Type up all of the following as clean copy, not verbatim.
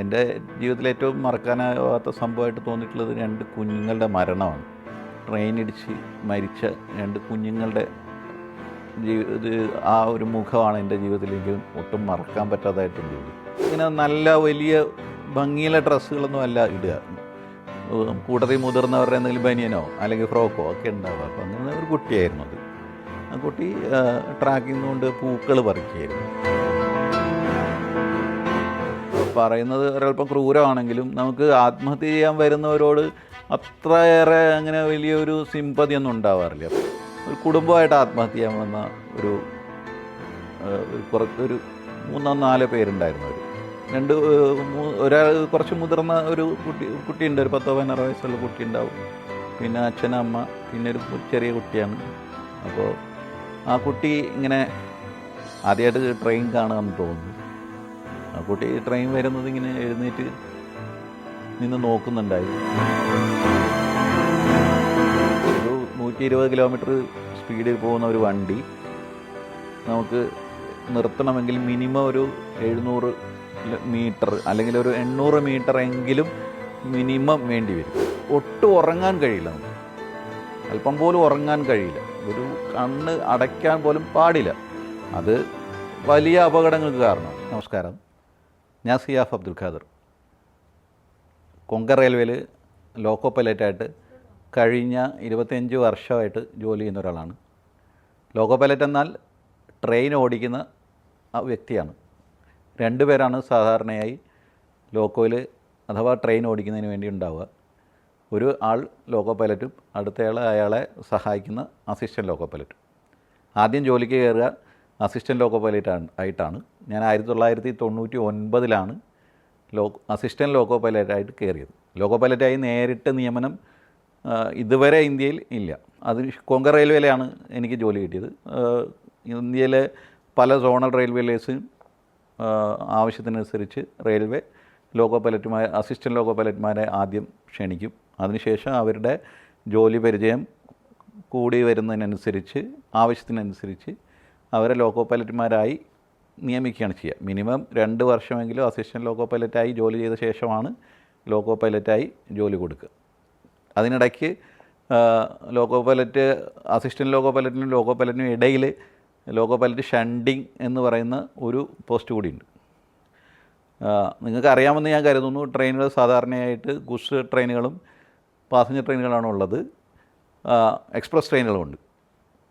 എൻ്റെ ജീവിതത്തിലെ ഏറ്റവും മറക്കാനാവാത്ത സംഭവമായിട്ട് തോന്നിയിട്ടുള്ളത് 2 കുഞ്ഞുങ്ങളുടെ മരണമാണ്. ട്രെയിനിടിച്ച് മരിച്ച 2 കുഞ്ഞുങ്ങളുടെ ഇത് ആ ഒരു മുഖമാണ് എൻ്റെ ജീവിതത്തിൽ എനിക്ക് ഒട്ടും മറക്കാൻ പറ്റാത്തതായിട്ടുള്ളത്. ഇങ്ങനെ നല്ല വലിയ ഭംഗിയുള്ള ഡ്രസ്സുകളൊന്നും അല്ല ഇടുക. കൂട്ടത്തിൽ മുതിർന്നവരുടെ എന്തെങ്കിലും ബനിയനോ അല്ലെങ്കിൽ ഫ്രോക്കോ ഒക്കെ ഉണ്ടാവുക. അപ്പോൾ അങ്ങനെ ഒരു കുട്ടിയായിരുന്നു അത്. ആ കുട്ടി ട്രാക്കിംഗ് കൊണ്ട് പൂക്കൾ പറിക്കുകയായിരുന്നു. പറയുന്നത് ഒരല്പം ക്രൂരമാണെങ്കിലും നമുക്ക് ആത്മഹത്യ ചെയ്യാൻ വരുന്നവരോട് അത്രയേറെ അങ്ങനെ വലിയൊരു സിമ്പതിയൊന്നും ഉണ്ടാവാറില്ല. ഒരു കുടുംബമായിട്ട് ആത്മഹത്യ ചെയ്യാൻ വന്ന ഒരു 3-4 പേരുണ്ടായിരുന്നു. ഒരാൾ കുറച്ച് മുതിർന്ന ഒരു കുട്ടിയുണ്ട്, ഒരു 10-16 വയസ്സുള്ള കുട്ടി ഉണ്ടാവും. പിന്നെ അച്ഛൻ, അമ്മ, പിന്നെ ഒരു ചെറിയ കുട്ടിയാണ്. അപ്പോൾ ആ കുട്ടി ഇങ്ങനെ ആദ്യമായിട്ട് ട്രെയിൻ കാണുകയെന്ന് തോന്നുന്നു. ആ കുട്ടി ട്രെയിൻ വരുന്നത് ഇങ്ങനെ എഴുന്നേറ്റ് നിന്ന് നോക്കുന്നുണ്ടായിരുന്നു. ഒരു 120 കിലോമീറ്റർ സ്പീഡിൽ പോകുന്ന ഒരു വണ്ടി നമുക്ക് നിർത്തണമെങ്കിൽ മിനിമം ഒരു 700 മീറ്റർ അല്ലെങ്കിൽ ഒരു 800 മീറ്റർ എങ്കിലും മിനിമം വേണ്ടി വരും. ഒട്ടും ഉറങ്ങാൻ കഴിയില്ല, നമുക്ക് അല്പം പോലും ഉറങ്ങാൻ കഴിയില്ല. ഒരു കണ്ണ് അടയ്ക്കാൻ പോലും പാടില്ല. അത് വലിയ അപകടങ്ങൾക്ക് കാരണം. നമസ്കാരം, ഞാൻ സിയാഫ് അബ്ദുൽ ഖാദർ. കൊങ്കൺ റെയിൽവേയിൽ ലോക്കോ പൈലറ്റായിട്ട് കഴിഞ്ഞ 25 വർഷമായിട്ട് ജോലി ചെയ്യുന്ന ഒരാളാണ്. ലോക്കോ പൈലറ്റ് എന്നാൽ ട്രെയിൻ ഓടിക്കുന്ന ആ വ്യക്തിയാണ്. 2 പേരാണ് സാധാരണയായി ലോക്കോയിൽ അഥവാ ട്രെയിൻ ഓടിക്കുന്നതിന് വേണ്ടി ഉണ്ടാവുക. ഒരു ആൾ ലോക്കോ പൈലറ്റും അടുത്തയാൾ അയാളെ സഹായിക്കുന്ന അസിസ്റ്റൻറ്റ് ലോക്കോ പൈലറ്റും. ആദ്യം ജോലിക്ക് കയറുക അസിസ്റ്റൻറ്റ് ലോക്കോ പൈലറ്റ് ആയിട്ടാണ്. ഞാൻ 1999 അസിസ്റ്റൻറ്റ് ലോക്കോ പൈലറ്റായിട്ട് കയറിയത്. ലോക്കോ പൈലറ്റായി നേരിട്ട് നിയമനം ഇതുവരെ ഇന്ത്യയിൽ ഇല്ല. അതിന് കൊങ്കൺ റെയിൽവേയിലാണ് എനിക്ക് ജോലി കിട്ടിയത്. ഇന്ത്യയിലെ പല സോണൽ റെയിൽവേസിനും ആവശ്യത്തിനനുസരിച്ച് റെയിൽവേ അസിസ്റ്റൻറ്റ് ലോക്കോ പൈലറ്റ്മാരെ ആദ്യം ക്ഷണിക്കും. അതിനുശേഷം അവരുടെ ജോലി പരിചയം കൂടി വരുന്നതിനനുസരിച്ച് ആവശ്യത്തിനനുസരിച്ച് അവരെ ലോക്കോ പൈലറ്റ്മാരായി നിയമിക്കുകയാണ് ചെയ്യുക. മിനിമം 2 വർഷമെങ്കിലും അസിസ്റ്റൻറ്റ് ലോക്കോ പൈലറ്റായി ജോലി ചെയ്ത ശേഷമാണ് ലോക്കോ പൈലറ്റായി ജോലി കൊടുക്കുക. അതിനിടയ്ക്ക് അസിസ്റ്റൻറ്റ് ലോക്കോ പൈലറ്റിനും ഇടയിൽ ലോക്കോ പൈലറ്റ് ഷണ്ടിങ് എന്ന് പറയുന്ന ഒരു പോസ്റ്റ് കൂടിയുണ്ട്. നിങ്ങൾക്ക് അറിയാമെന്ന് ഞാൻ കരുതുന്നു. ട്രെയിനുകൾ സാധാരണയായിട്ട് ഗുഡ്സ് ട്രെയിനുകളും പാസഞ്ചർ ട്രെയിനുകളാണ് ഉള്ളത്. എക്സ്പ്രസ് ട്രെയിനുകളുമുണ്ട്.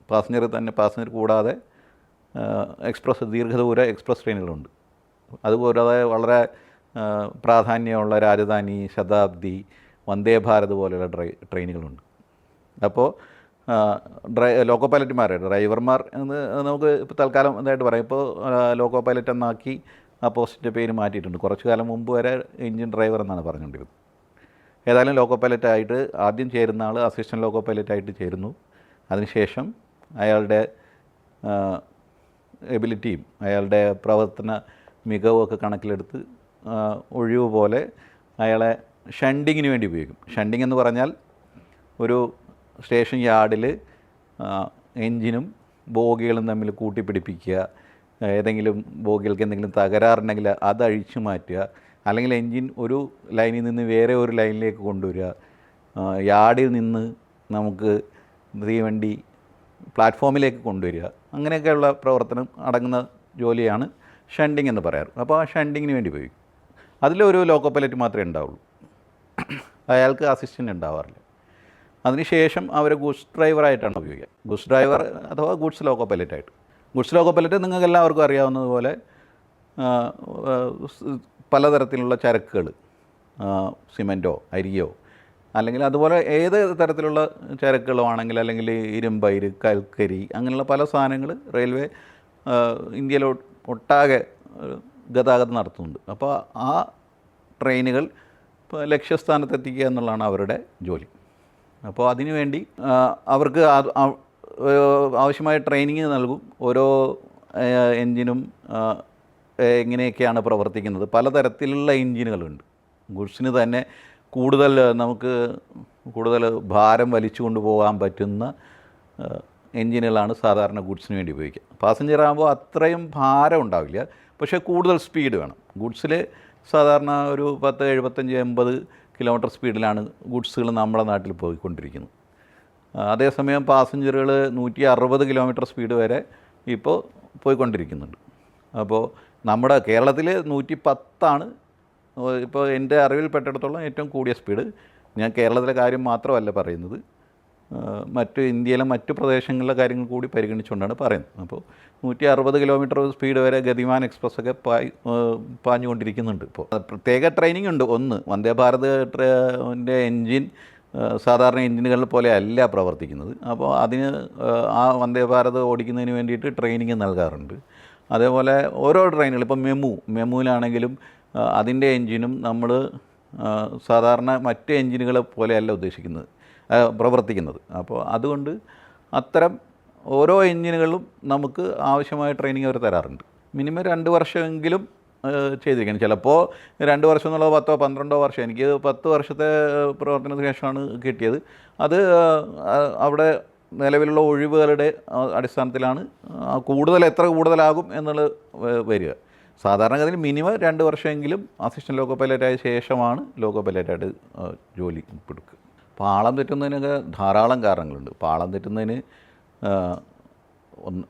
പാസഞ്ചർ കൂടാതെ ദീർഘദൂര എക്സ്പ്രസ് ട്രെയിനുകളുണ്ട്. അതുകൂടാതെ വളരെ പ്രാധാന്യമുള്ള രാജധാനി, ശതാബ്ദി, വന്ദേ ഭാരത് പോലെയുള്ള ട്രെയിനുകളുണ്ട്. അപ്പോൾ ലോക്കോ പൈലറ്റുമാരുടെ ഡ്രൈവർമാർ എന്ന് നമുക്ക് ഇപ്പോൾ തൽക്കാലം എന്തായിട്ട് പറയാം. ഇപ്പോൾ ലോക്കോ പൈലറ്റ് എന്നാക്കി ആ പോസ്റ്റിൻ്റെ പേര് മാറ്റിയിട്ടുണ്ട്. കുറച്ച് കാലം മുമ്പ് വരെ എൻജിൻ ഡ്രൈവർ എന്നാണ് പറഞ്ഞുകൊണ്ടിരുന്നത്. ഏതായാലും ലോക്കോ പൈലറ്റായിട്ട് ആദ്യം ചേരുന്ന ആൾ അസിസ്റ്റൻറ്റ് ലോക്കോ പൈലറ്റായിട്ട് ചേരുന്നു. അതിനുശേഷം അയാളുടെ എബിലിറ്റിയും അയാളുടെ പ്രവർത്തന മികവും ഒക്കെ കണക്കിലെടുത്ത് ഒഴിവ് പോലെ അയാളെ ഷണ്ടിങ്ങിന് വേണ്ടി ഉപയോഗിക്കും. ഷണ്ടിങ് എന്ന് പറഞ്ഞാൽ ഒരു സ്റ്റേഷൻ യാർഡിൽ എൻജിനും ബോഗികളും തമ്മിൽ കൂട്ടിപ്പിടിപ്പിക്കുക, ഏതെങ്കിലും ബോഗികൾക്ക് എന്തെങ്കിലും തകരാറുണ്ടെങ്കിൽ അത് അഴിച്ചു മാറ്റുക, അല്ലെങ്കിൽ എൻജിൻ ഒരു ലൈനിൽ നിന്ന് വേറെ ഒരു ലൈനിലേക്ക് കൊണ്ടുവരിക, യാർഡിൽ നിന്ന് നമുക്ക് തീവണ്ടി പ്ലാറ്റ്ഫോമിലേക്ക് കൊണ്ടുവരിക, അങ്ങനെയൊക്കെയുള്ള പ്രവർത്തനം അടങ്ങുന്ന ജോലിയാണ് ഷണ്ടിങ് എന്ന് പറയാറ്. അപ്പോൾ ആ ഷണ്ടിങ്ങിന് വേണ്ടി ഉപയോഗിക്കും. അതിലൊരു ലോക്കോ പൈലറ്റ് മാത്രമേ ഉണ്ടാവുള്ളൂ, അയാൾക്ക് അസിസ്റ്റൻ്റ് ഉണ്ടാവാറില്ല. അതിനുശേഷം അവരെ ഗുഡ്സ് ഡ്രൈവറായിട്ടാണ് ഉപയോഗിക്കുക. ഗുഡ്സ് ഡ്രൈവർ അഥവാ ഗുഡ്സ് ലോക്കോ പൈലറ്റായിട്ട്. ഗുഡ്സ് ലോക്കോ പൈലറ്റ് നിങ്ങൾക്ക് എല്ലാവർക്കും അറിയാവുന്നതുപോലെ പലതരത്തിലുള്ള ചരക്കുകൾ, സിമൻറ്റോ അരിയോ അല്ലെങ്കിൽ അതുപോലെ ഏത് തരത്തിലുള്ള ചരക്കുകളോ ആണെങ്കിൽ, അല്ലെങ്കിൽ ഇരുമ്പയിര്, കൽക്കരി, അങ്ങനെയുള്ള പല സാധനങ്ങൾ റെയിൽവേ ഇന്ത്യയിൽ ഒട്ടാകെ ഗതാഗതം നടത്തുന്നുണ്ട്. അപ്പോൾ ആ ട്രെയിനുകൾ ലക്ഷ്യസ്ഥാനത്തെത്തിക്കുക എന്നുള്ളതാണ് അവരുടെ ജോലി. അപ്പോൾ അതിനുവേണ്ടി അവർക്ക് ആവശ്യമായ ട്രെയിനിങ് നൽകും. ഓരോ എൻജിനും എങ്ങനെയൊക്കെയാണ് പ്രവർത്തിക്കുന്നത്. പലതരത്തിലുള്ള എൻജിനുകളുണ്ട്. ഗുഡ്സിന് തന്നെ കൂടുതൽ ഭാരം വലിച്ചു കൊണ്ടുപോകാൻ പറ്റുന്ന എൻജിനുകളാണ് സാധാരണ ഗുഡ്സിന് വേണ്ടി ഉപയോഗിക്കുക. പാസഞ്ചർ ആകുമ്പോൾ അത്രയും ഭാരം ഉണ്ടാവില്ല, പക്ഷേ കൂടുതൽ സ്പീഡ് വേണം. ഗുഡ്സിൽ സാധാരണ ഒരു 10, 75, 80 കിലോമീറ്റർ സ്പീഡിലാണ് ഗുഡ്സുകൾ നമ്മുടെ നാട്ടിൽ പോയിക്കൊണ്ടിരിക്കുന്നത്. അതേസമയം പാസഞ്ചറുകൾ 160 കിലോമീറ്റർ സ്പീഡ് വരെ ഇപ്പോൾ പോയിക്കൊണ്ടിരിക്കുന്നുണ്ട്. അപ്പോൾ നമ്മുടെ കേരളത്തിൽ 110 ഇപ്പോൾ എൻ്റെ അറിവിൽപ്പെട്ടിടത്തോളം ഏറ്റവും കൂടിയ സ്പീഡ്. ഞാൻ കേരളത്തിലെ കാര്യം മാത്രമല്ല പറയുന്നത്, മറ്റ് ഇന്ത്യയിലെ മറ്റു പ്രദേശങ്ങളിലെ കാര്യങ്ങൾ കൂടി പരിഗണിച്ചുകൊണ്ടാണ് പറയുന്നത്. അപ്പോൾ 160 കിലോമീറ്റർ സ്പീഡ് വരെ ഗതിമാൻ എക്സ്പ്രസ്സൊക്കെ പാഞ്ഞുകൊണ്ടിരിക്കുന്നുണ്ട്. ഇപ്പോൾ പ്രത്യേക ട്രെയിനിങ് ഉണ്ട്. ഒന്ന്, വന്ദേ ഭാരതിൻ്റെ എൻജിൻ സാധാരണ എൻജിനുകൾ പോലെ അല്ല പ്രവർത്തിക്കുന്നത്. അപ്പോൾ അതിന് ആ വന്ദേ ഭാരത് ഓടിക്കുന്നതിന് വേണ്ടിയിട്ട് ട്രെയിനിങ് നൽകാറുണ്ട്. അതേപോലെ ഓരോ ട്രെയിനുകൾ, ഇപ്പോൾ മെമുവിലാണെങ്കിലും അതിൻ്റെ എൻജിനും നമ്മൾ സാധാരണ മറ്റ് എൻജിനുകളെ പോലെയല്ല പ്രവർത്തിക്കുന്നത്. അപ്പോൾ അതുകൊണ്ട് അത്തരം ഓരോ എൻജിനുകളും നമുക്ക് ആവശ്യമായ ട്രെയിനിങ് അവർ തരാറുണ്ട്. മിനിമം 2 വർഷമെങ്കിലും ചെയ്തിരിക്കണം. ചിലപ്പോൾ 2 വർഷം എന്നുള്ളത് 10, 12 വർഷം. എനിക്ക് 10 വർഷത്തെ പ്രവർത്തനത്തിന് ശേഷമാണ് കിട്ടിയത്. അത് അവിടെ നിലവിലുള്ള ഒഴിവുകളുടെ അടിസ്ഥാനത്തിലാണ് എത്ര കൂടുതലാകും എന്നുള്ളത് വരിക. സാധാരണഗതിയിൽ മിനിമം 2 വർഷമെങ്കിലും അസിസ്റ്റൻറ്റ് ലോക്കോ പൈലറ്റായ ശേഷമാണ് ലോക്കോ പൈലറ്റായിട്ട് ജോലി എടുക്കുക. പാളം തെറ്റുന്നതിനൊക്കെ ധാരാളം കാരണങ്ങളുണ്ട്. പാളം തെറ്റുന്നതിന്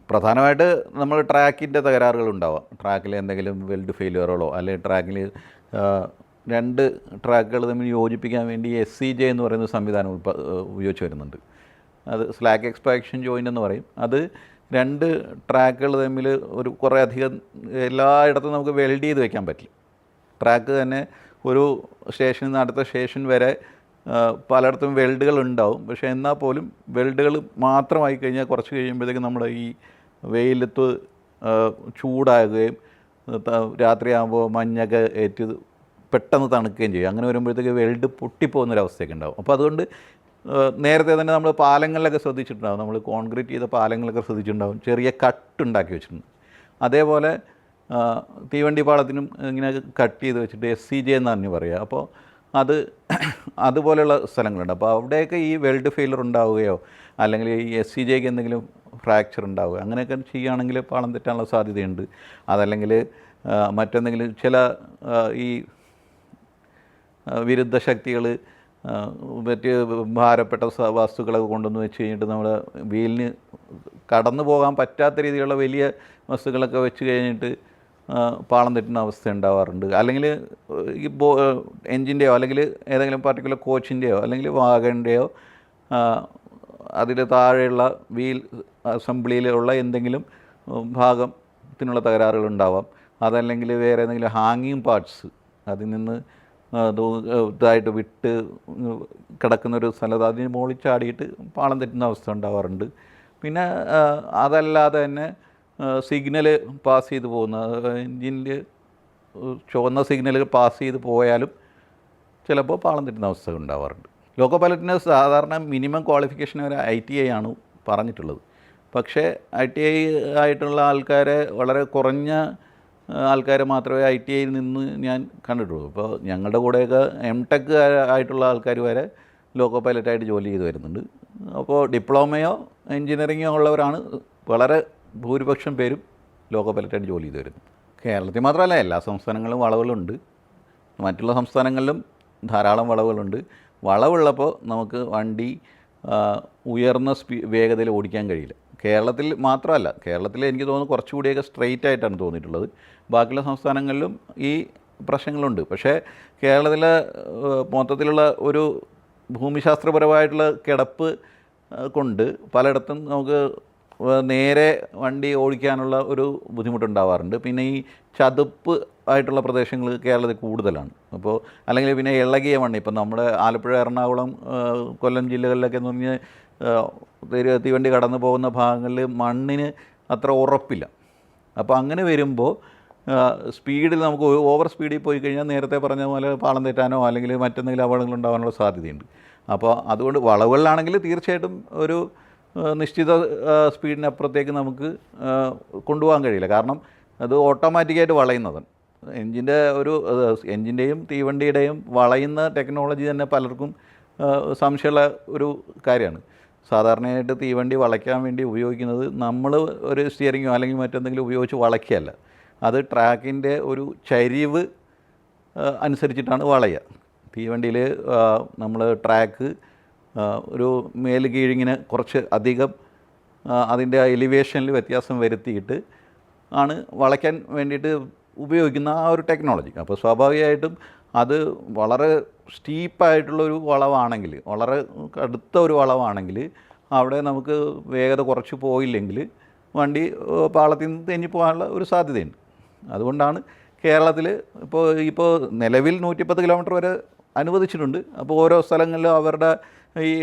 പ്രധാനമായിട്ട് നമ്മൾ ട്രാക്കിൻ്റെ തകരാറുകൾ ഉണ്ടാവാം. ട്രാക്കിൽ എന്തെങ്കിലും വെൽഡ് ഫെയിലിയറുകളോ, അല്ലെങ്കിൽ ട്രാക്കിൽ 2 ട്രാക്കുകൾ തമ്മിൽ യോജിപ്പിക്കാൻ വേണ്ടി SCJ എന്ന് പറയുന്ന സംവിധാനം ഉപയോഗിച്ച് വരുന്നുണ്ട്. അത് സ്ലാക്ക് എക്സ്പാക്ഷൻ ജോയിൻ്റ് എന്ന് പറയും. അത് 2 ട്രാക്കുകൾ തമ്മിൽ കുറേ അധികം എല്ലായിടത്തും നമുക്ക് വെൽഡ് ചെയ്ത് വയ്ക്കാൻ പറ്റില്ല. ട്രാക്ക് തന്നെ ഒരു സ്റ്റേഷനിൽ നിന്ന് അടുത്ത സ്റ്റേഷൻ വരെ പലയിടത്തും വെൽഡുകൾ ഉണ്ടാവും. പക്ഷേ എന്നാൽ പോലും വെൽഡുകൾ മാത്രമായി കഴിഞ്ഞാൽ കുറച്ച് കഴിയുമ്പോഴത്തേക്കും നമ്മുടെ ഈ വെയിലത്ത് ചൂടാകുകയും രാത്രിയാകുമ്പോൾ മഞ്ഞൊക്കെ ഏറ്റ് പെട്ടെന്ന് തണുക്കുകയും ചെയ്യും. അങ്ങനെ വരുമ്പോഴത്തേക്ക് വെൽഡ് പൊട്ടിപ്പോകുന്നൊരവസ്ഥയൊക്കെ ഉണ്ടാവും. അപ്പോൾ അതുകൊണ്ട് നേരത്തെ തന്നെ നമ്മൾ പാലങ്ങളിലൊക്കെ ശ്രദ്ധിച്ചിട്ടുണ്ടാവും, നമ്മൾ കോൺക്രീറ്റ് ചെയ്ത പാലങ്ങളൊക്കെ ശ്രദ്ധിച്ചിട്ടുണ്ടാവും, ചെറിയ കട്ട് ഉണ്ടാക്കി വെച്ചിട്ടുണ്ട്. അതേപോലെ തീവണ്ടി പാളത്തിനും ഇങ്ങനെ കട്ട് ചെയ്ത് വെച്ചിട്ട് SCJ എന്നാണ് പറയുക. അപ്പോൾ അതുപോലെയുള്ള സ്ഥലങ്ങളുണ്ട്. അപ്പോൾ അവിടെയൊക്കെ ഈ വെൽഡ് ഫെയിലർ ഉണ്ടാവുകയോ അല്ലെങ്കിൽ ഈ SCJക്ക് എന്തെങ്കിലും ഫ്രാക്ചർ ഉണ്ടാവുക അങ്ങനെയൊക്കെ ചെയ്യുകയാണെങ്കിൽ പാളം തെറ്റാനുള്ള സാധ്യതയുണ്ട്. അതല്ലെങ്കിൽ മറ്റെന്തെങ്കിലും ചില ഈ വിരുദ്ധ ശക്തികൾ മറ്റ് ഭാരപ്പെട്ട വസ്തുക്കളൊക്കെ കൊണ്ടുവന്ന് വെച്ച് കഴിഞ്ഞിട്ട് നമ്മുടെ വീലിന് കടന്നു പോകാൻ പറ്റാത്ത രീതിയിലുള്ള വലിയ വസ്തുക്കളൊക്കെ വെച്ച് കഴിഞ്ഞിട്ട് പാളം തെറ്റുന്ന അവസ്ഥ ഉണ്ടാവാറുണ്ട്. അല്ലെങ്കിൽ ഈ എൻജിൻ്റെയോ അല്ലെങ്കിൽ ഏതെങ്കിലും പർട്ടിക്കുലർ കോച്ചിൻ്റെയോ അല്ലെങ്കിൽ വാഗണിൻ്റെയോ അതിൽ താഴെയുള്ള വീൽ അസംബ്ലിയിലുള്ള എന്തെങ്കിലും ഭാഗത്തിനുള്ള തകരാറുകളുണ്ടാവാം. അതല്ലെങ്കിൽ വേറെ ഏതെങ്കിലും ഹാങ്ങിങ് പാർട്സ് അതിൽ നിന്ന് ഇതായിട്ട് വിട്ട് കിടക്കുന്നൊരു സ്ഥലത്ത് അതിന് മുകളിൽ ചാടിയിട്ട് പാളം തെറ്റുന്ന അവസ്ഥ ഉണ്ടാവാറുണ്ട്. പിന്നെ അതല്ലാതെ തന്നെ സിഗ്നൽ പാസ് ചെയ്ത് പോകുന്ന എൻജിനിൽ ചുവന്ന സിഗ്നൽ പാസ് ചെയ്ത് പോയാലും ചിലപ്പോൾ പാളം തെറ്റുന്ന അവസ്ഥ ഉണ്ടാവാറുണ്ട്. ലോക്കോ പൈലറ്റിന് സാധാരണ മിനിമം ക്വാളിഫിക്കേഷൻ ഒരു ITI ആണ് പറഞ്ഞിട്ടുള്ളത്. പക്ഷേ ITI ആയിട്ടുള്ള ആൾക്കാരെ വളരെ കുറഞ്ഞ ആൾക്കാരെ മാത്രമേ ITIയിൽ നിന്ന് ഞാൻ കണ്ടിട്ടുള്ളൂ. ഇപ്പോൾ ഞങ്ങളുടെ കൂടെയൊക്കെ MTech ആയിട്ടുള്ള ആൾക്കാർ വരെ ലോക്കോ പൈലറ്റായിട്ട് ജോലി ചെയ്ത് വരുന്നുണ്ട്. അപ്പോൾ ഡിപ്ലോമയോ എൻജിനീയറിങ്ങോ ഉള്ളവരാണ് വളരെ ഭൂരിപക്ഷം പേരും ലോക്കോ പൈലറ്റായിട്ട് ജോലി ചെയ്ത് വരുന്നു. കേരളത്തിൽ മാത്രമല്ല, എല്ലാ സംസ്ഥാനങ്ങളിലും വളവുകളുണ്ട്. മറ്റുള്ള സംസ്ഥാനങ്ങളിലും ധാരാളം വളവുകളുണ്ട്. വളവുള്ളപ്പോൾ നമുക്ക് വണ്ടി ഉയർന്ന വേഗതയിൽ ഓടിക്കാൻ കഴിയില്ല. കേരളത്തിൽ മാത്രമല്ല, കേരളത്തിൽ എനിക്ക് തോന്നുന്നു കുറച്ചുകൂടിയൊക്കെ സ്ട്രെയിറ്റ് ആയിട്ടാണ് തോന്നിയിട്ടുള്ളത്. ബാക്കിയുള്ള സംസ്ഥാനങ്ങളിലും ഈ പ്രശ്നങ്ങളുണ്ട്. പക്ഷേ കേരളത്തിലെ മൊത്തത്തിലുള്ള ഒരു ഭൂമിശാസ്ത്രപരമായിട്ടുള്ള കിടപ്പ് കൊണ്ട് പലയിടത്തും നമുക്ക് നേരെ വണ്ടി ഓടിക്കാനുള്ള ഒരു ബുദ്ധിമുട്ടുണ്ടാവാറുണ്ട്. പിന്നെ ഈ ചതുപ്പ് ആയിട്ടുള്ള പ്രദേശങ്ങൾ കേരളത്തിൽ കൂടുതലാണ്. അപ്പോൾ അല്ലെങ്കിൽ പിന്നെ ഇളകിയ മണ്ണ്, ഇപ്പം നമ്മുടെ ആലപ്പുഴ, എറണാകുളം, കൊല്ലം ജില്ലകളിലൊക്കെ എന്ന് പറഞ്ഞാൽ തീവണ്ടി കടന്നു പോകുന്ന ഭാഗങ്ങളിൽ മണ്ണിന് അത്ര ഉറപ്പില്ല. അപ്പോൾ അങ്ങനെ വരുമ്പോൾ സ്പീഡിൽ നമുക്ക് ഓവർ സ്പീഡിൽ പോയി കഴിഞ്ഞാൽ നേരത്തെ പറഞ്ഞ പോലെ പാളം തെറ്റാനോ അല്ലെങ്കിൽ മറ്റെന്തെങ്കിലും അപകടങ്ങൾ ഉണ്ടാകാനുള്ള സാധ്യതയുണ്ട്. അപ്പോൾ അതുകൊണ്ട് വളവുകളിലാണെങ്കിൽ തീർച്ചയായിട്ടും ഒരു നിശ്ചിത സ്പീഡിനപ്പുറത്തേക്ക് നമുക്ക് കൊണ്ടുപോകാൻ കഴിയില്ല. കാരണം അത് ഓട്ടോമാറ്റിക്കായിട്ട് വളയുന്നതാണ്. എൻജിൻ്റെയും തീവണ്ടിയുടെയും വളയുന്ന ടെക്നോളജി തന്നെ പലർക്കും സംശയമുള്ള ഒരു കാര്യമാണ്. സാധാരണയായിട്ട് തീവണ്ടി വളയ്ക്കാൻ വേണ്ടി ഉപയോഗിക്കുന്നത് നമ്മൾ ഒരു സ്റ്റിയറിങ്ങോ അല്ലെങ്കിൽ മറ്റെന്തെങ്കിലും ഉപയോഗിച്ച് വളയ്ക്കുകയല്ല. അത് ട്രാക്കിൻ്റെ ഒരു ചരിവ് അനുസരിച്ചിട്ടാണ് വളയുക. തീവണ്ടിയിൽ നമ്മൾ ട്രാക്ക് ഒരു മേല് കീഴിങ്ങനെ കുറച്ച് അധികം അതിൻ്റെ എലിവേഷനിൽ വ്യത്യാസം വരുത്തിയിട്ട് ആണ് വളയ്ക്കാൻ വേണ്ടിയിട്ട് ഉപയോഗിക്കുന്ന ആ ഒരു ടെക്നോളജി. അപ്പോൾ സ്വാഭാവികമായിട്ടും അത് വളരെ സ്റ്റീപ്പായിട്ടുള്ളൊരു വളവാണെങ്കിൽ, വളരെ കടുത്ത ഒരു വളവാണെങ്കിൽ അവിടെ നമുക്ക് വേഗത കുറച്ച് പോയില്ലെങ്കിൽ വണ്ടി പാളത്തിൽ നിന്ന് തെന്നിപ്പോകാനുള്ള ഒരു സാധ്യതയുണ്ട്. അതുകൊണ്ടാണ് കേരളത്തിൽ ഇപ്പോൾ നിലവിൽ 110 കിലോമീറ്റർ വരെ അനുവദിച്ചിട്ടുണ്ട്. അപ്പോൾ ഓരോ സ്ഥലങ്ങളിലും അവരുടെ ഈ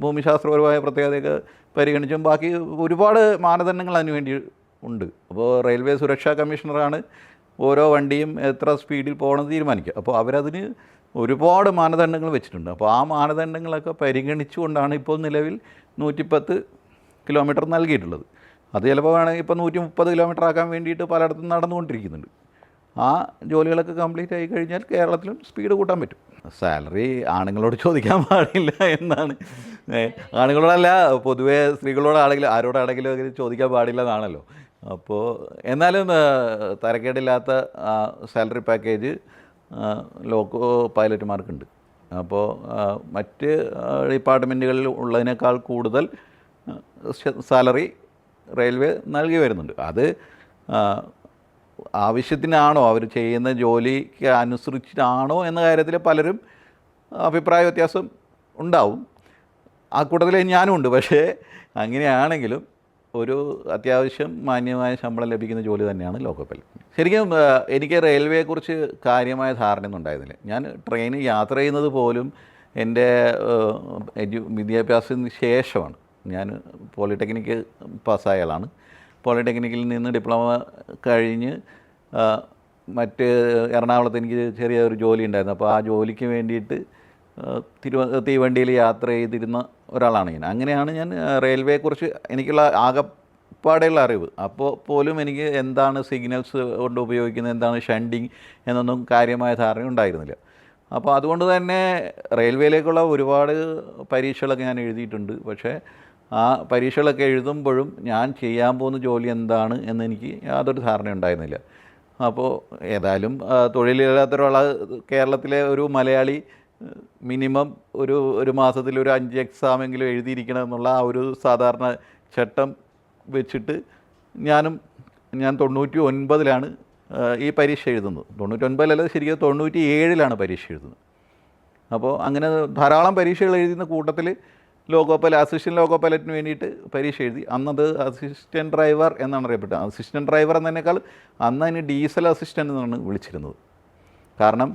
ഭൂമിശാസ്ത്രപരമായ പ്രത്യേകതയൊക്കെ പരിഗണിച്ചും ബാക്കി ഒരുപാട് മാനദണ്ഡങ്ങൾ അതിന് വേണ്ടി ഉണ്ട്. അപ്പോൾ റെയിൽവേ സുരക്ഷാ കമ്മീഷണറാണ് ഓരോ വണ്ടിയും എത്ര സ്പീഡിൽ പോകണമെന്ന് തീരുമാനിക്കുക. അപ്പോൾ അവരതിന് ഒരുപാട് മാനദണ്ഡങ്ങൾ വെച്ചിട്ടുണ്ട്. അപ്പോൾ ആ മാനദണ്ഡങ്ങളൊക്കെ പരിഗണിച്ചുകൊണ്ടാണ് ഇപ്പോൾ നിലവിൽ 110 കിലോമീറ്റർ നൽകിയിട്ടുള്ളത്. അത് ചിലപ്പോൾ വേണമെങ്കിൽ ഇപ്പോൾ 130 കിലോമീറ്റർ ആക്കാൻ വേണ്ടിയിട്ട് പലയിടത്തും നടന്നുകൊണ്ടിരിക്കുന്നുണ്ട്. ആ ജോലികളൊക്കെ കംപ്ലീറ്റ് ആയി കഴിഞ്ഞാൽ കേരളത്തിലും സ്പീഡ് കൂട്ടാൻ പറ്റും. സാലറി ആണുങ്ങളോട് ചോദിക്കാൻ പാടില്ല എന്നാണ്. ആണുങ്ങളോടല്ല, പൊതുവേ സ്ത്രീകളോടാണെങ്കിലും ആരോടാണെങ്കിലും അങ്ങനെ ചോദിക്കാൻ പാടില്ല എന്നാണല്ലോ. അപ്പോൾ എന്നാലും തരക്കേടില്ലാത്ത സാലറി പാക്കേജ് ലോക്കോ പൈലറ്റുമാർക്കുണ്ട്. അപ്പോൾ മറ്റ് ഡിപ്പാർട്ട്മെൻറ്റുകളിൽ ഉള്ളതിനേക്കാൾ കൂടുതൽ സാലറി റെയിൽവേ നൽകി വരുന്നുണ്ട്. അത് ആവശ്യത്തിനാണോ, അവർ ചെയ്യുന്ന ജോലിക്ക് അനുസരിച്ചിട്ടാണോ എന്ന കാര്യത്തിൽ പലരും അഭിപ്രായ വ്യത്യാസം ഉണ്ടാവും. ആ കൂട്ടത്തിൽ ഞാനും ഉണ്ട്. പക്ഷേ അങ്ങനെയാണെങ്കിലും ഒരു അത്യാവശ്യം മാന്യമായ ശമ്പളം ലഭിക്കുന്ന ജോലി തന്നെയാണ് ലോക്കോ പൈലറ്റ്. ശരിക്കും എനിക്ക് റെയിൽവേയെക്കുറിച്ച് കാര്യമായ ധാരണയൊന്നും ഉണ്ടായിരുന്നില്ല. ഞാൻ ട്രെയിനിൽ യാത്ര ചെയ്യുന്നത് പോലും എൻ്റെ വിദ്യാഭ്യാസത്തിന് ശേഷമാണ്. ഞാൻ പോളിടെക്നിക്ക് പാസ്സായ ആളാണ്. പോളിടെക്നിക്കിൽ നിന്ന് ഡിപ്ലോമ കഴിഞ്ഞ് മറ്റ് എറണാകുളത്ത് എനിക്ക് ചെറിയൊരു ജോലി ഉണ്ടായിരുന്നു. അപ്പോൾ ആ ജോലിക്ക് വേണ്ടിയിട്ട് തീവണ്ടിയിൽ യാത്ര ചെയ്തിരുന്ന ഒരാളാണ് ഞാൻ. അങ്ങനെയാണ് ഞാൻ റെയിൽവേയെക്കുറിച്ച് എനിക്കുള്ള ആകെപ്പാടെയുള്ള അറിവ്. അപ്പോൾ പോലും എനിക്ക് എന്താണ് സിഗ്നൽസ് കൊണ്ട് ഉപയോഗിക്കുന്നത്, എന്താണ് ഷണ്ടിങ് എന്നൊന്നും കാര്യമായ ധാരണ ഉണ്ടായിരുന്നില്ല. അപ്പോൾ അതുകൊണ്ട് തന്നെ റെയിൽവേയിലേക്കുള്ള ഒരുപാട് പരീക്ഷകളൊക്കെ ഞാൻ എഴുതിയിട്ടുണ്ട്. പക്ഷേ ആ പരീക്ഷകളൊക്കെ എഴുതുമ്പോഴും ഞാൻ ചെയ്യാൻ പോകുന്ന ജോലി എന്താണ് എന്നെനിക്ക് യാതൊരു ധാരണ ഉണ്ടായിരുന്നില്ല. അപ്പോൾ ഏതായാലും തൊഴിലില്ലാത്ത ഒരാൾ, കേരളത്തിലെ ഒരു മലയാളി മിനിമം ഒരു മാസത്തിൽ ഒരു 5 എക്സാമെങ്കിലും എഴുതിയിരിക്കണം എന്നുള്ള ആ ഒരു സാധാരണ ചട്ടം വെച്ചിട്ട് ഞാൻ 99-ലാണ് ഈ പരീക്ഷ എഴുതുന്നത്. 99-ലല്ല, ശരിക്കും 97-ലാണ് പരീക്ഷ എഴുതുന്നത്. അപ്പോൾ അങ്ങനെ ധാരാളം പരീക്ഷകൾ എഴുതുന്ന കൂട്ടത്തിൽ അസിസ്റ്റൻറ്റ് ലോക്കോ പൈലറ്റിന് വേണ്ടിയിട്ട് പരീക്ഷ എഴുതി. അന്നത് അസിസ്റ്റൻറ്റ് ഡ്രൈവർ എന്നാണ് അറിയപ്പെട്ടത്. അസിസ്റ്റൻറ്റ് ഡ്രൈവർ എന്നതിനേക്കാൾ അന്ന് അതിന് ഡീസൽ അസിസ്റ്റൻ്റ് എന്നാണ് വിളിച്ചിരുന്നത്. കാരണം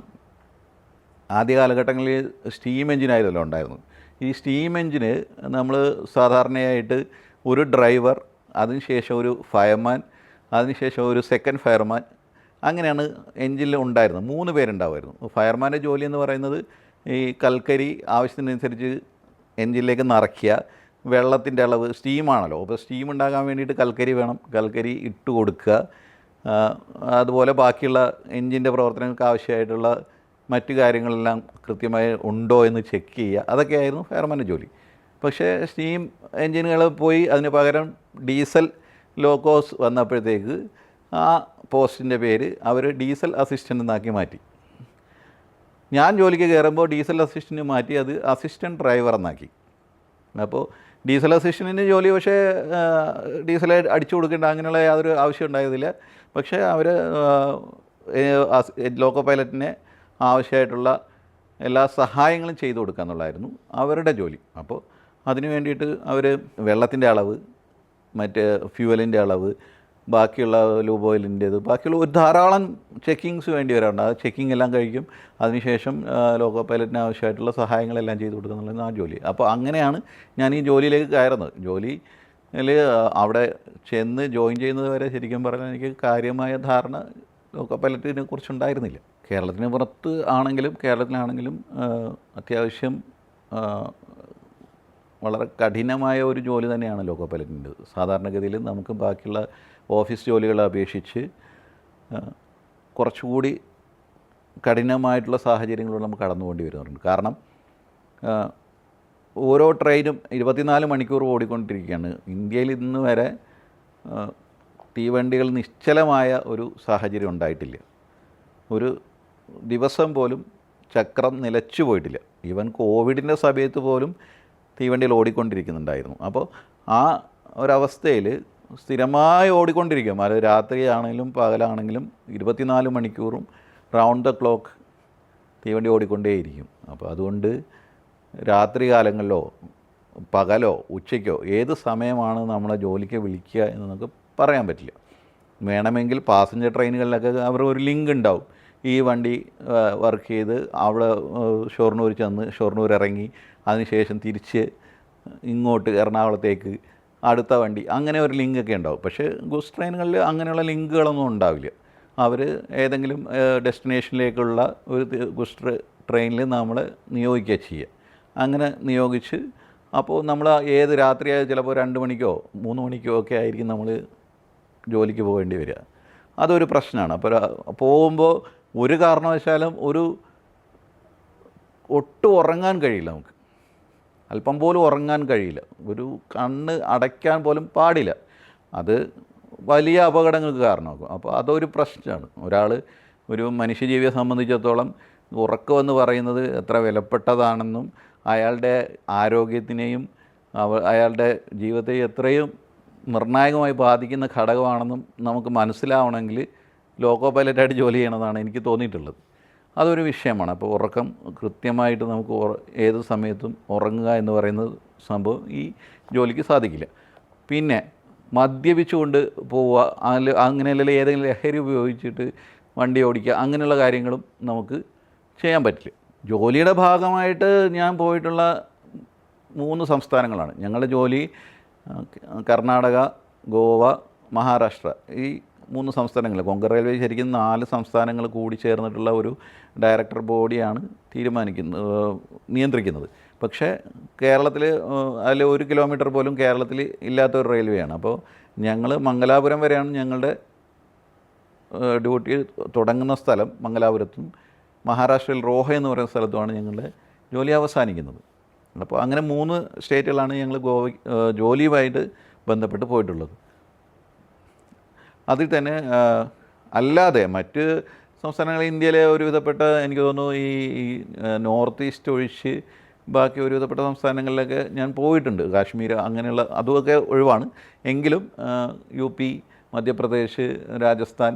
ആദ്യ കാലഘട്ടങ്ങളിൽ സ്റ്റീം എഞ്ചിനായിരുന്നല്ലോ ഉണ്ടായിരുന്നത്. ഈ സ്റ്റീം എഞ്ചിന് നമ്മൾ സാധാരണയായിട്ട് ഒരു ഡ്രൈവർ, അതിനുശേഷം ഒരു ഫയർമാൻ, അതിനുശേഷം ഒരു സെക്കൻഡ് ഫയർമാൻ, അങ്ങനെയാണ് എഞ്ചിനിൽ ഉണ്ടായിരുന്നത്. 3 പേരുണ്ടാവുമായിരുന്നു. ഫയർമാൻ്റെ ജോലി എന്ന് പറയുന്നത് ഈ കൽക്കരി ആവശ്യത്തിനനുസരിച്ച് എഞ്ചിനിലേക്ക് നിറയ്ക്കുക. വെള്ളത്തിൻ്റെ അളവ്, സ്റ്റീമാണല്ലോ, അപ്പോൾ സ്റ്റീം ഉണ്ടാകാൻ വേണ്ടിയിട്ട് കൽക്കരി വേണം, കൽക്കരി ഇട്ട് കൊടുക്കുക. അതുപോലെ ബാക്കിയുള്ള എഞ്ചിൻ്റെ പ്രവർത്തനങ്ങൾക്ക് ആവശ്യമായിട്ടുള്ള മറ്റു കാര്യങ്ങളെല്ലാം കൃത്യമായി ഉണ്ടോ എന്ന് ചെക്ക് ചെയ്യുക. അതൊക്കെയായിരുന്നു ഫയർമാൻ്റെ ജോലി. പക്ഷേ സ്റ്റീം എഞ്ചിനുകൾ പോയി അതിന് പകരം ഡീസൽ ലോക്കോസ് വന്നപ്പോഴത്തേക്ക് ആ പോസ്റ്റിൻ്റെ പേര് അവർ ഡീസൽ അസിസ്റ്റൻ്റ് എന്നാക്കി മാറ്റി. ഞാൻ ജോലിക്ക് കയറുമ്പോൾ ഡീസൽ അസിസ്റ്റൻറ്റ് മാറ്റി അത് അസിസ്റ്റൻറ്റ് ഡ്രൈവർ എന്നാക്കി. അപ്പോൾ ഡീസൽ അസിസ്റ്റൻറ്റിൻ്റെ ജോലി പക്ഷേ ഡീസൽ അടിച്ചു കൊടുക്കേണ്ട അങ്ങനെയുള്ള യാതൊരു ആവശ്യം ഉണ്ടായിരുന്നില്ല. പക്ഷേ അവർ ലോക്കോ പൈലറ്റിനെ ആവശ്യമായിട്ടുള്ള എല്ലാ സഹായങ്ങളും ചെയ്തു കൊടുക്കുക എന്നുള്ളതായിരുന്നു അവരുടെ ജോലി. അപ്പോൾ അതിന് വേണ്ടിയിട്ട് അവർ വെള്ളത്തിൻ്റെ അളവ്, മറ്റ് ഫ്യൂവലിൻ്റെ അളവ്, ബാക്കിയുള്ള ലൂബ് ഓയിലിൻ്റേത്, ബാക്കിയുള്ള ഒരു ധാരാളം ചെക്കിങ്സ് വേണ്ടി വരാറുണ്ട്. ആ ചെക്കിംഗ് എല്ലാം കഴിക്കും. അതിനുശേഷം ലോക്കോ പൈലറ്റിന് ആവശ്യമായിട്ടുള്ള സഹായങ്ങളെല്ലാം ചെയ്തു കൊടുക്കുക എന്നുള്ളത് ആ ജോലി. അപ്പോൾ അങ്ങനെയാണ് ഞാൻ ഈ ജോലിയിലേക്ക് കയറുന്നത്. ജോലിയിൽ അവിടെ ചെന്ന് ജോയിൻ ചെയ്യുന്നത് വരെ ശരിക്കും പറഞ്ഞാൽ എനിക്ക് കാര്യമായ ധാരണ ലോക്കോ പൈലറ്റിനെ കുറിച്ചുണ്ടായിരുന്നില്ല. കേരളത്തിന് പുറത്ത് കേരളത്തിലാണെങ്കിലും അത്യാവശ്യം വളരെ കഠിനമായ ഒരു ജോലി തന്നെയാണ് ലോക്കോ പൈലറ്റിൻ്റെ. സാധാരണഗതിയിൽ നമുക്ക് ബാക്കിയുള്ള ഓഫീസ് ജോലികളെ അപേക്ഷിച്ച് കുറച്ചുകൂടി കഠിനമായിട്ടുള്ള സാഹചര്യങ്ങളിലൂടെ നമുക്ക് കടന്നുപോകേണ്ടി വരുന്നുണ്ട്. കാരണം ഓരോ ട്രെയിനും 24 മണിക്കൂർ ഓടിക്കൊണ്ടിരിക്കുകയാണ്. ഇന്ത്യയിൽ ഇന്ന് വരെ തീവണ്ടികൾ നിശ്ചലമായ ഒരു സാഹചര്യം ഉണ്ടായിട്ടില്ല. ഒരു ദിവസം പോലും ചക്രം നിലച്ചു പോയിട്ടില്ല. ഈവൻ കോവിഡിൻ്റെ സമയത്ത് പോലും തീവണ്ടിയിൽ ഓടിക്കൊണ്ടിരിക്കുന്നുണ്ടായിരുന്നു. അപ്പോൾ ആ ഒരവസ്ഥയിൽ സ്ഥിരമായി ഓടിക്കൊണ്ടിരിക്കും. അത് രാത്രിയാണെങ്കിലും പകലാണെങ്കിലും 24 മണിക്കൂറും റൗണ്ട് ദ ക്ലോക്ക് തീവണ്ടി ഓടിക്കൊണ്ടേയിരിക്കും. അപ്പോൾ അതുകൊണ്ട് രാത്രി കാലങ്ങളിലോ പകലോ ഉച്ചയ്ക്കോ ഏത് സമയമാണ് നമ്മളെ ജോലിക്ക് വിളിക്കുക എന്ന് നമുക്ക് പറയാൻ പറ്റില്ല. വേണമെങ്കിൽ പാസഞ്ചർ ട്രെയിനുകളിലൊക്കെ അവർ ഒരു ലിങ്ക് ഉണ്ടാവും. ഈ വണ്ടി വർക്ക് ചെയ്ത് അവിടെ ഷൊർണൂർ ചെന്ന് ഷൊർണൂർ ഇറങ്ങി അതിനുശേഷം തിരിച്ച് ഇങ്ങോട്ട് എറണാകുളത്തേക്ക് അടുത്ത വണ്ടി, അങ്ങനെ ഒരു ലിങ്കൊക്കെ ഉണ്ടാവും. പക്ഷേ ഗൂഡ്സ് ട്രെയിനുകളിൽ അങ്ങനെയുള്ള ലിങ്കുകളൊന്നും ഉണ്ടാവില്ല. അവർ ഏതെങ്കിലും ഡെസ്റ്റിനേഷനിലേക്കുള്ള ഒരു ഗൂഡ്സ് ട്രെയിനിൽ നമ്മളെ നിയോഗിക്കുക ചെയ്യുക. അങ്ങനെ നിയോഗിച്ച് അപ്പോൾ നമ്മൾ ഏത് രാത്രിയായ ചിലപ്പോൾ 2 മണിക്കോ 3 മണിക്കോ ഒക്കെ ആയിരിക്കും നമ്മൾ ജോലിക്ക് പോകേണ്ടി വരിക. അതൊരു പ്രശ്നമാണ്. അപ്പോൾ പോകുമ്പോൾ ഒരു കാരണവശാലും ഒട്ടും ഉറങ്ങാൻ കഴിയില്ല. നമുക്ക് അല്പം പോലും ഉറങ്ങാൻ കഴിയില്ല. ഒരു കണ്ണ് അടയ്ക്കാൻ പോലും പാടില്ല. അത് വലിയ അപകടങ്ങൾക്ക് കാരണമാകും. അപ്പോൾ അതൊരു പ്രശ്നമാണ്. ഒരു മനുഷ്യജീവിയെ സംബന്ധിച്ചിടത്തോളം ഉറക്കമെന്ന് പറയുന്നത് എത്ര വിലപ്പെട്ടതാണെന്നും അയാളുടെ ആരോഗ്യത്തിനെയും അയാളുടെ ജീവിതത്തെ എത്രയും നിർണായകമായി ബാധിക്കുന്ന ഘടകമാണെന്നും നമുക്ക് മനസ്സിലാവണമെങ്കിൽ ലോക്കോ പൈലറ്റായിട്ട് ജോലി ചെയ്യണമെന്നാണ് എനിക്ക് തോന്നിയിട്ടുള്ളത്. അതൊരു വിഷയമാണ്. അപ്പോൾ ഉറക്കം കൃത്യമായിട്ട് നമുക്ക് ഏത് സമയത്തും ഉറങ്ങുക എന്ന് പറയുന്ന സംഭവം ഈ ജോലിക്ക് സാധിക്കില്ല. പിന്നെ മദ്യപിച്ചുകൊണ്ട് പോവുക, അങ്ങനെയല്ല ഏതെങ്കിലും ലഹരി ഉപയോഗിച്ചിട്ട് വണ്ടി ഓടിക്കുക, അങ്ങനെയുള്ള കാര്യങ്ങളും നമുക്ക് ചെയ്യാൻ പറ്റില്ല. ജോലിയുടെ ഭാഗമായിട്ട് ഞാൻ പോയിട്ടുള്ള 3 സംസ്ഥാനങ്ങളാണ്. ഞങ്ങളുടെ ജോലി കർണാടക, ഗോവ, മഹാരാഷ്ട്ര, ഈ 3 സംസ്ഥാനങ്ങൾ. കൊങ്കൺ റെയിൽവേ ശരിക്കും 4 സംസ്ഥാനങ്ങൾ കൂടി ചേർന്നിട്ടുള്ള ഒരു ഡയറക്ടർ ബോഡിയാണ് നിയന്ത്രിക്കുന്നത്. പക്ഷേ കേരളത്തിൽ അതിൽ 1 കിലോമീറ്റർ പോലും കേരളത്തിൽ ഇല്ലാത്തൊരു റെയിൽവേയാണ്. അപ്പോൾ ഞങ്ങൾ മംഗലാപുരം വരെയാണ് ഞങ്ങളുടെ ഡ്യൂട്ടി തുടങ്ങുന്ന സ്ഥലം. മംഗലാപുരത്തും മഹാരാഷ്ട്രയിൽ റോഹ എന്ന് പറയുന്ന സ്ഥലത്തുമാണ് ഞങ്ങളുടെ ജോലി അവസാനിക്കുന്നത്. അപ്പോൾ അങ്ങനെ 3 സ്റ്റേറ്റുകളാണ് ഞങ്ങൾ ജോലിയുമായിട്ട് ബന്ധപ്പെട്ട് പോയിട്ടുള്ളത്. അതിൽ തന്നെ അല്ലാതെ മറ്റ് സംസ്ഥാനങ്ങൾ, ഇന്ത്യയിലെ ഒരുവിധപ്പെട്ട, എനിക്ക് തോന്നുന്നു ഈ നോർത്ത് ഈസ്റ്റ് ഒഴിച്ച് ബാക്കി ഒരുവിധപ്പെട്ട സംസ്ഥാനങ്ങളിലൊക്കെ ഞാൻ പോയിട്ടുണ്ട്. കാശ്മീർ അങ്ങനെയുള്ള അതുമൊക്കെ ഒഴിവാണ്. എങ്കിലും UP, മധ്യപ്രദേശ്, രാജസ്ഥാൻ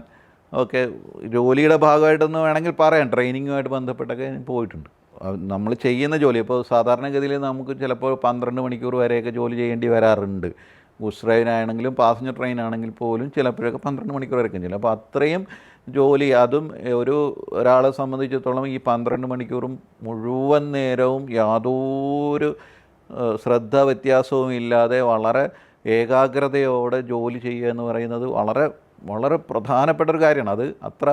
ഒക്കെ ജോലിയുടെ ഭാഗമായിട്ടൊന്ന് വേണമെങ്കിൽ പറയാം. ട്രെയിനിങ്ങുമായിട്ട് ബന്ധപ്പെട്ടൊക്കെ ഞാൻ പോയിട്ടുണ്ട്. നമ്മൾ ചെയ്യുന്ന ജോലി ഇപ്പോൾ സാധാരണഗതിയിൽ നമുക്ക് ചിലപ്പോൾ 12 മണിക്കൂർ വരെയൊക്കെ ജോലി ചെയ്യേണ്ടി വരാറുണ്ട്. ഗൂഡ്സ് ട്രെയിനാണെങ്കിലും പാസഞ്ചർ ട്രെയിനാണെങ്കിൽ പോലും ചിലപ്പോഴൊക്കെ 12 മണിക്കൂർ വരെയൊക്കെ ചെയ്യും. അപ്പോൾ അത്രയും ജോലി, അതും ഒരാളെ സംബന്ധിച്ചിടത്തോളം ഈ 12 മണിക്കൂറും മുഴുവൻ നേരവും യാതൊരു ശ്രദ്ധ വ്യത്യാസവും ഇല്ലാതെ വളരെ ഏകാഗ്രതയോടെ ജോലി ചെയ്യുക എന്ന് പറയുന്നത് വളരെ വളരെ പ്രധാനപ്പെട്ട ഒരു കാര്യമാണ്. അത് അത്ര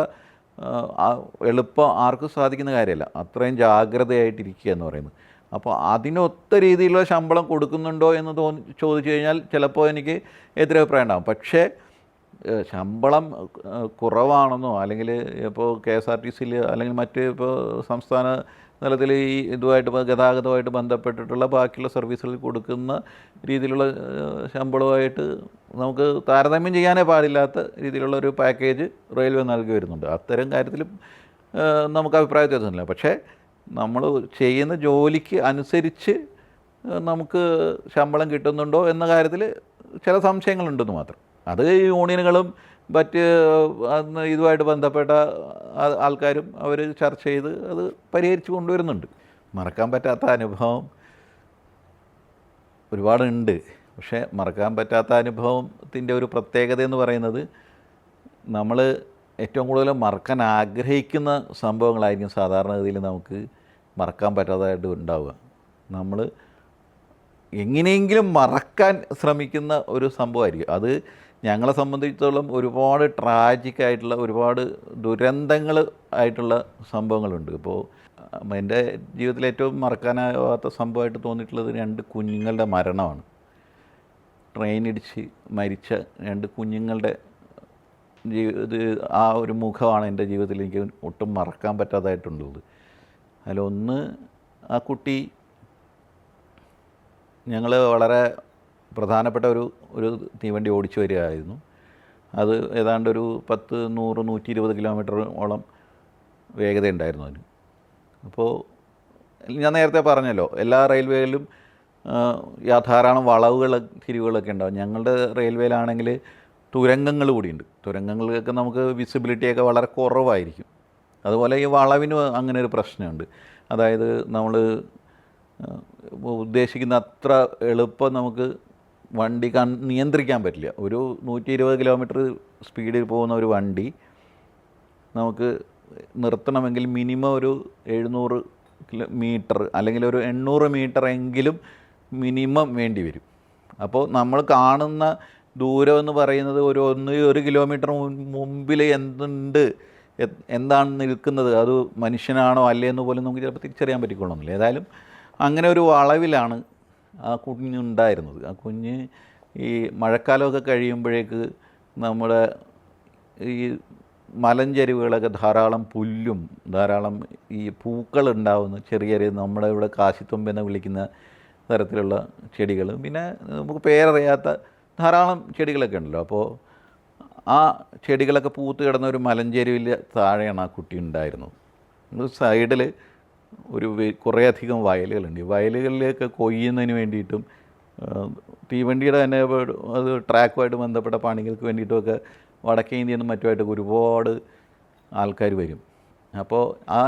എളുപ്പം ആർക്കും സാധിക്കുന്ന കാര്യമല്ല. അത്രയും ജാഗ്രതയായിട്ടിരിക്കുക എന്ന് പറയുന്നത്. അപ്പോൾ അതിനൊത്ത രീതിയിലുള്ള ശമ്പളം കൊടുക്കുന്നുണ്ടോ എന്ന് ചോദിച്ചു കഴിഞ്ഞാൽ ചിലപ്പോൾ എനിക്ക് എതിരഭിപ്രായം ഉണ്ടാകും. പക്ഷേ ശമ്പളം കുറവാണെന്നോ അല്ലെങ്കിൽ ഇപ്പോൾ KSRTCയിൽ അല്ലെങ്കിൽ മറ്റ് ഇപ്പോൾ സംസ്ഥാന തലത്തിൽ ഈ ഇതുമായിട്ട് ഗതാഗതമായിട്ട് ബന്ധപ്പെട്ടിട്ടുള്ള ബാക്കിയുള്ള സർവീസുകളിൽ കൊടുക്കുന്ന രീതിയിലുള്ള ശമ്പളമായിട്ട് നമുക്ക് താരതമ്യം ചെയ്യാനേ പാടില്ലാത്ത രീതിയിലുള്ള ഒരു പാക്കേജ് റെയിൽവേ നൽകി വരുന്നുണ്ട്. അത്തരം കാര്യത്തിൽ നമുക്ക് അഭിപ്രായ വ്യത്യാസമില്ല. പക്ഷേ നമ്മൾ ചെയ്യുന്ന ജോലിക്ക് അനുസരിച്ച് നമുക്ക് ശമ്പളം കിട്ടുന്നുണ്ടോ എന്ന കാര്യത്തിൽ ചില സംശയങ്ങളുണ്ടെന്ന് മാത്രം. അത് യൂണിയനുകളും മറ്റ് ഇതുമായിട്ട് ബന്ധപ്പെട്ട ആൾക്കാരും അവർ ചർച്ച ചെയ്ത് അത് പരിഹരിച്ചു കൊണ്ടുവരുന്നുണ്ട്. മറക്കാൻ പറ്റാത്ത അനുഭവം ഒരുപാടുണ്ട്. പക്ഷേ മറക്കാൻ പറ്റാത്ത അനുഭവത്തിൻ്റെ ഒരു പ്രത്യേകത എന്ന് പറയുന്നത്, നമ്മൾ ഏറ്റവും കൂടുതൽ മറക്കാൻ ആഗ്രഹിക്കുന്ന സംഭവങ്ങളായിരിക്കും സാധാരണഗതിയിൽ നമുക്ക് മറക്കാൻ പറ്റാത്തതായിട്ട് ഉണ്ടാവുക. നമ്മൾ എങ്ങനെയെങ്കിലും മറക്കാൻ ശ്രമിക്കുന്ന ഒരു സംഭവമായിരിക്കും അത്. ഞങ്ങളെ സംബന്ധിച്ചിടത്തോളം ഒരുപാട് ട്രാജിക്കായിട്ടുള്ള, ഒരുപാട് ദുരന്തങ്ങൾ ആയിട്ടുള്ള സംഭവങ്ങളുണ്ട്. ഇപ്പോൾ എൻ്റെ ജീവിതത്തിൽ ഏറ്റവും മറക്കാനാവാത്ത സംഭവമായിട്ട് തോന്നിയിട്ടുള്ളത് 2 കുഞ്ഞുങ്ങളുടെ മരണമാണ്. ട്രെയിനിടിച്ച് മരിച്ച 2 കുഞ്ഞുങ്ങളുടെ ആ ഒരു മുഖമാണ് എൻ്റെ ജീവിതത്തിൽ എനിക്ക് ഒട്ടും മറക്കാൻ പറ്റാത്തതായിട്ടുള്ളത്. അതിലൊന്ന്, ആ കുട്ടി ഞങ്ങൾ വളരെ പ്രധാനപ്പെട്ട ഒരു തീവണ്ടി ഓടിച്ചു വരികയായിരുന്നു. അത് ഏതാണ്ട് ഒരു 10, 100, 120 കിലോമീറ്ററോളം വേഗതയുണ്ടായിരുന്നു അതിന്. അപ്പോൾ ഞാൻ നേരത്തെ പറഞ്ഞല്ലോ, എല്ലാ റെയിൽവേയിലും ധാരാളം വളവുകൾ തിരിവുകളൊക്കെ ഉണ്ടാവും. ഞങ്ങളുടെ റെയിൽവേയിലാണെങ്കിൽ തുരങ്കങ്ങൾ കൂടിയുണ്ട്. തുരങ്കങ്ങളൊക്കെ നമുക്ക് വിസിബിലിറ്റിയൊക്കെ വളരെ കുറവായിരിക്കും. അതുപോലെ ഈ വളവിന് അങ്ങനെ ഒരു പ്രശ്നമുണ്ട്. അതായത് നമ്മൾ ഉദ്ദേശിക്കുന്ന അത്ര എളുപ്പം നമുക്ക് വണ്ടി നിയന്ത്രിക്കാൻ പറ്റില്ല. ഒരു 120 കിലോമീറ്റർ സ്പീഡിൽ പോകുന്ന ഒരു വണ്ടി നമുക്ക് നിർത്തണമെങ്കിൽ മിനിമം ഒരു 700 മീറ്റർ അല്ലെങ്കിൽ ഒരു 800 മീറ്റർ എങ്കിലും മിനിമം വേണ്ടി വരും. അപ്പോൾ നമ്മൾ കാണുന്ന ദൂരം എന്ന് പറയുന്നത് ഒരു കിലോമീറ്റർ മുമ്പിൽ എന്തുണ്ട്, എന്താണ് നിൽക്കുന്നത്, അത് മനുഷ്യനാണോ അല്ലേ എന്ന് പോലും നമുക്ക് ചിലപ്പോൾ തിരിച്ചറിയാൻ പറ്റിക്കൊള്ളുന്നില്ല. ഏതായാലും അങ്ങനെ ഒരു വളവിലാണ് ആ കുഞ്ഞുണ്ടായിരുന്നത്. ആ കുഞ്ഞ് ഈ മഴക്കാലമൊക്കെ കഴിയുമ്പോഴേക്ക് നമ്മുടെ ഈ മലഞ്ചെരുവുകളൊക്കെ ധാരാളം പുല്ലും ധാരാളം ഈ പൂക്കളുണ്ടാവുന്ന ചെറിയ നമ്മുടെ ഇവിടെ കാശിത്തുമ്പ് എന്ന് വിളിക്കുന്ന തരത്തിലുള്ള ചെടികൾ, പിന്നെ നമുക്ക് പേരറിയാത്ത ധാരാളം ചെടികളൊക്കെ ഉണ്ടല്ലോ. അപ്പോൾ ആ ചെടികളൊക്കെ പൂത്ത് കിടന്ന ഒരു മലഞ്ചെരുവിൽ താഴെയാണ് ആ കുട്ടി ഉണ്ടായിരുന്നത്. സൈഡിൽ കുറേയധികം വയലുകളുണ്ട്. ഈ വയലുകളിലേക്ക് കൊയ്യുന്നതിന് വേണ്ടിയിട്ടും തീവണ്ടിയുടെ തന്നെ അത് ട്രാക്കുമായിട്ട് ബന്ധപ്പെട്ട പണികൾക്ക് വേണ്ടിയിട്ടുമൊക്കെ വടക്കേ ഇന്ത്യയിൽ നിന്നും മറ്റുമായിട്ട് ഒരുപാട് ആൾക്കാർ വരും. അപ്പോൾ ആ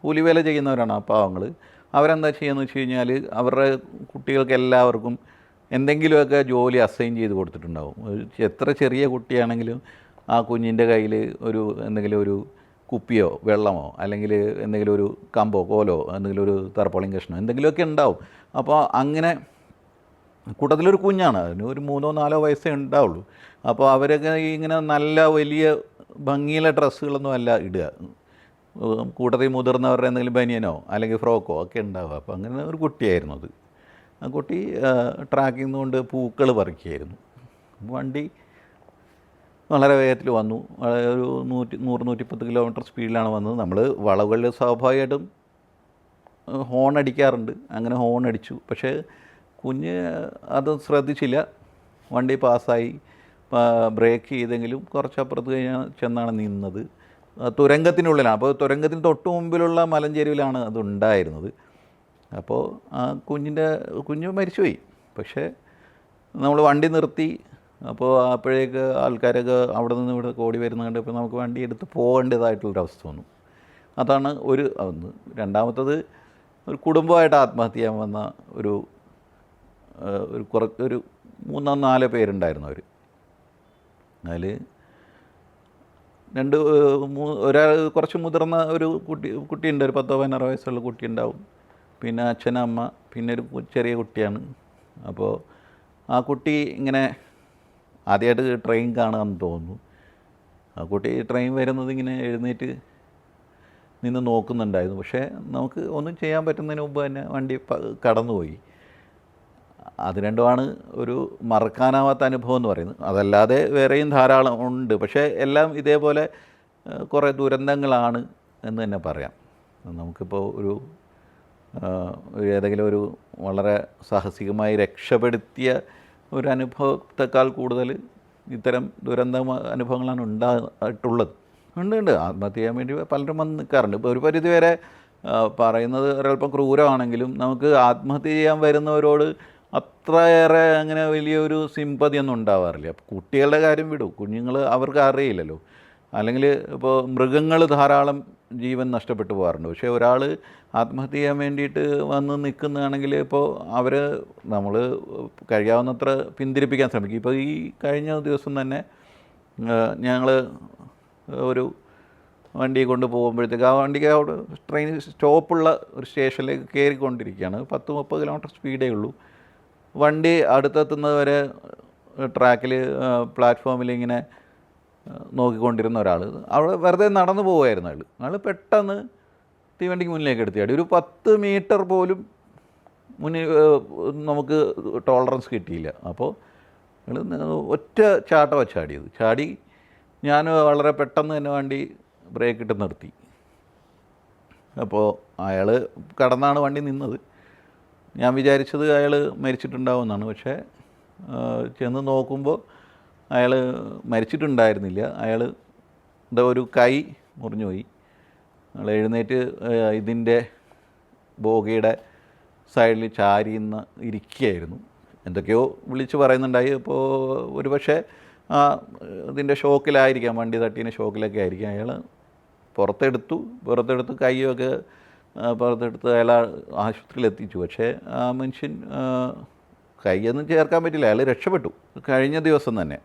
കൂലിവേല ചെയ്യുന്നവരാണ് ആ പാവങ്ങൾ. അവരെന്താ ചെയ്യുകയെന്ന് വെച്ച് കഴിഞ്ഞാൽ അവരുടെ കുട്ടികൾക്ക് എല്ലാവർക്കും എന്തെങ്കിലുമൊക്കെ ജോലി അസൈൻ ചെയ്ത് കൊടുത്തിട്ടുണ്ടാവും. എത്ര ചെറിയ കുട്ടിയാണെങ്കിലും ആ കുഞ്ഞിൻ്റെ കയ്യിൽ എന്തെങ്കിലും ഒരു കുപ്പിയോ വെള്ളമോ അല്ലെങ്കിൽ എന്തെങ്കിലും ഒരു കമ്പോ കോലോ എന്തെങ്കിലും ഒരു തർപ്പളിങ് കഷ്ണോ എന്തെങ്കിലുമൊക്കെ ഉണ്ടാവും. അപ്പോൾ അങ്ങനെ കൂട്ടത്തിലൊരു കുഞ്ഞാണ്, അതിന് ഒരു 3-4 വയസ്സേ ഉണ്ടാവുള്ളൂ. അപ്പോൾ അവരൊക്കെ ഇങ്ങനെ നല്ല വലിയ ഭംഗിയുള്ള ഡ്രസ്സുകളൊന്നും അല്ല ഇടുക. കൂട്ടത്തിൽ മുതിർന്നവരുടെ എന്തെങ്കിലും ബനിയനോ അല്ലെങ്കിൽ ഫ്രോക്കോ ഒക്കെ ഉണ്ടാവുക. അപ്പോൾ അങ്ങനെ ഒരു കുട്ടിയായിരുന്നു അത്. ആ കുട്ടി ട്രാക്കിൽ നിന്നുകൊണ്ട് പൂക്കൾ പറിക്കുകയായിരുന്നു. വണ്ടി വളരെ വേഗത്തിൽ വന്നു. ഒരു 100-110 കിലോമീറ്റർ സ്പീഡിലാണ് വന്നത്. നമ്മൾ വളവുകളിൽ സ്വാഭാവികമായിട്ടും ഹോൺ അടിക്കാറുണ്ട്. അങ്ങനെ ഹോൺ അടിച്ചു. പക്ഷേ കുഞ്ഞ് അത് ശ്രദ്ധിച്ചില്ല. വണ്ടി പാസ്സായി. ബ്രേക്ക് ചെയ്തെങ്കിലും കുറച്ചപ്പുറത്ത് ചെന്നാണ് നിന്നത്. തുരങ്കത്തിനുള്ളിലാണ്. അപ്പോൾ തുരങ്കത്തിന് തൊട്ട് മുമ്പിലുള്ള മലഞ്ചെരുവിലാണ് അതുണ്ടായിരുന്നത്. അപ്പോൾ ആ കുഞ്ഞ് മരിച്ചുപോയി. പക്ഷേ നമ്മൾ വണ്ടി നിർത്തി. അപ്പോൾ അപ്പോഴേക്ക് ആൾക്കാരൊക്കെ അവിടെ നിന്ന് ഇവിടെ ഓടി വരുന്ന കണ്ടപ്പോൾ നമുക്ക് വണ്ടി എടുത്ത് പോകേണ്ടതായിട്ടുള്ളൊരവസ്ഥ വന്നു. അതാണ് ഒന്ന്. രണ്ടാമത്തത് ഒരു കുടുംബമായിട്ട് ആത്മഹത്യ ചെയ്യാൻ വന്ന ഒരു 3-4 പേരുണ്ടായിരുന്നു. അവർ അതിൽ ഒരാൾ കുറച്ച് മുതിർന്ന ഒരു കുട്ടിയുണ്ട്. ഒരു 10-16 വയസ്സുള്ള കുട്ടി ഉണ്ടാവും. പിന്നെ അച്ഛനമ്മ, പിന്നെ ഒരു ചെറിയ കുട്ടിയാണ്. അപ്പോൾ ആ കുട്ടി ഇങ്ങനെ ആദ്യമായിട്ട് ട്രെയിൻ കാണുകയെന്ന് തോന്നുന്നു. ആ കുട്ടി ട്രെയിൻ വരുന്നത് ഇങ്ങനെ എഴുന്നേറ്റ് നിന്ന് നോക്കുന്നുണ്ടായിരുന്നു. പക്ഷേ നമുക്ക് ഒന്നും ചെയ്യാൻ പറ്റുന്നതിന് മുമ്പ് തന്നെ വണ്ടി കടന്നുപോയി. അത് രണ്ടുമാണ് ഒരു മറക്കാനാവാത്ത അനുഭവം എന്ന് പറയുന്നത്. അതല്ലാതെ വേറെയും ധാരാളം ഉണ്ട്. പക്ഷേ എല്ലാം ഇതേപോലെ കുറേ ദുരന്തങ്ങളാണ് എന്ന് തന്നെ പറയാം. നമുക്കിപ്പോൾ ഏതെങ്കിലും ഒരു വളരെ സാഹസികമായി രക്ഷപ്പെടുത്തിയ ഒരു അനുഭവത്തെക്കാൾ കൂടുതൽ ഇത്തരം ദുരന്ത അനുഭവങ്ങളാണ് ഉണ്ടായിട്ടുള്ളത്. ഉണ്ട്. ആത്മഹത്യ ചെയ്യാൻ വേണ്ടി പലരും വന്ന് നിൽക്കാറുണ്ട്. ഇപ്പോൾ ഒരു പരിധി വരെ പറയുന്നത് ഒരല്പം ക്രൂരമാണെങ്കിലും നമുക്ക് ആത്മഹത്യ ചെയ്യാൻ വരുന്നവരോട് അത്രയേറെ അങ്ങനെ വലിയൊരു സിമ്പതിയൊന്നും ഉണ്ടാവാറില്ല. കുട്ടികളുടെ കാര്യം വിടും. കുഞ്ഞുങ്ങൾ അവർക്ക് അറിയില്ലല്ലോ. അല്ലെങ്കിൽ ഇപ്പോൾ മൃഗങ്ങൾ ധാരാളം ജീവൻ നഷ്ടപ്പെട്ടു പോകാറുണ്ട്. പക്ഷേ ഒരാൾ ആത്മഹത്യ ചെയ്യാൻ വേണ്ടിയിട്ട് വന്ന് നിൽക്കുന്നതാണെങ്കിൽ ഇപ്പോൾ നമ്മൾ കഴിയാവുന്നത്ര പിന്തിരിപ്പിക്കാൻ ശ്രമിക്കും. ഇപ്പോൾ ഈ കഴിഞ്ഞ ദിവസം തന്നെ ഞങ്ങൾ ഒരു വണ്ടി കൊണ്ട് പോകുമ്പോഴത്തേക്ക് ആ വണ്ടിക്ക് അവിടെ ട്രെയിൻ സ്റ്റോപ്പുള്ള ഒരു സ്റ്റേഷനിലേക്ക് കയറിക്കൊണ്ടിരിക്കുകയാണ്. 10-30 കിലോമീറ്റർ സ്പീഡേ ഉള്ളൂ. വണ്ടി അടുത്തെത്തുന്നത് വരെ ട്രാക്കിൽ പ്ലാറ്റ്ഫോമിൽ ഇങ്ങനെ നോക്കിക്കൊണ്ടിരുന്ന ഒരാൾ അവിടെ വെറുതെ നടന്നു പോവുമായിരുന്നു. അയാൾ പെട്ടെന്ന് തീവണ്ടിക്ക് മുന്നിലേക്ക് എടുത്ത് ചാടി. ഒരു 10 മീറ്റർ പോലും മുന്നിൽ നമുക്ക് ടോളറൻസ് കിട്ടിയില്ല. അപ്പോൾ ഒറ്റ ചാട്ടം ചാടി. ഞാൻ വളരെ പെട്ടെന്ന് തന്നെ വണ്ടി ബ്രേക്കിട്ട് നിർത്തി. അപ്പോൾ അയാൾ കടന്നാണ് വണ്ടി നിന്നത്. ഞാൻ വിചാരിച്ചത് അയാൾ മരിച്ചിട്ടുണ്ടാവുമെന്നാണ്. പക്ഷേ ചെന്ന് നോക്കുമ്പോൾ അയാൾ മരിച്ചിട്ടുണ്ടായിരുന്നില്ല. അയാൾ ഒരു കൈ മുറിഞ്ഞുപോയി. ഞങ്ങൾ എഴുന്നേറ്റ് ഇതിൻ്റെ ബോഗിയുടെ സൈഡിൽ ചാരിന്ന് ഇരിക്കുകയായിരുന്നു. എന്തൊക്കെയോ വിളിച്ച് പറയുന്നുണ്ടായി. അപ്പോൾ ഒരുപക്ഷെ ഇതിൻ്റെ ഷോക്കിലായിരിക്കാം, വണ്ടി തട്ടീൻ്റെ ഷോക്കിലൊക്കെ ആയിരിക്കാം. അയാൾ പുറത്തെടുത്ത് കൈയൊക്കെ പുറത്തെടുത്ത് അയാൾ ആശുപത്രിയിൽ എത്തിച്ചു. പക്ഷേ ആ മനുഷ്യൻ കൈയൊന്നും ചേർക്കാൻ പറ്റില്ല, അയാൾ രക്ഷപ്പെട്ടു. കഴിഞ്ഞ ദിവസം തന്നെ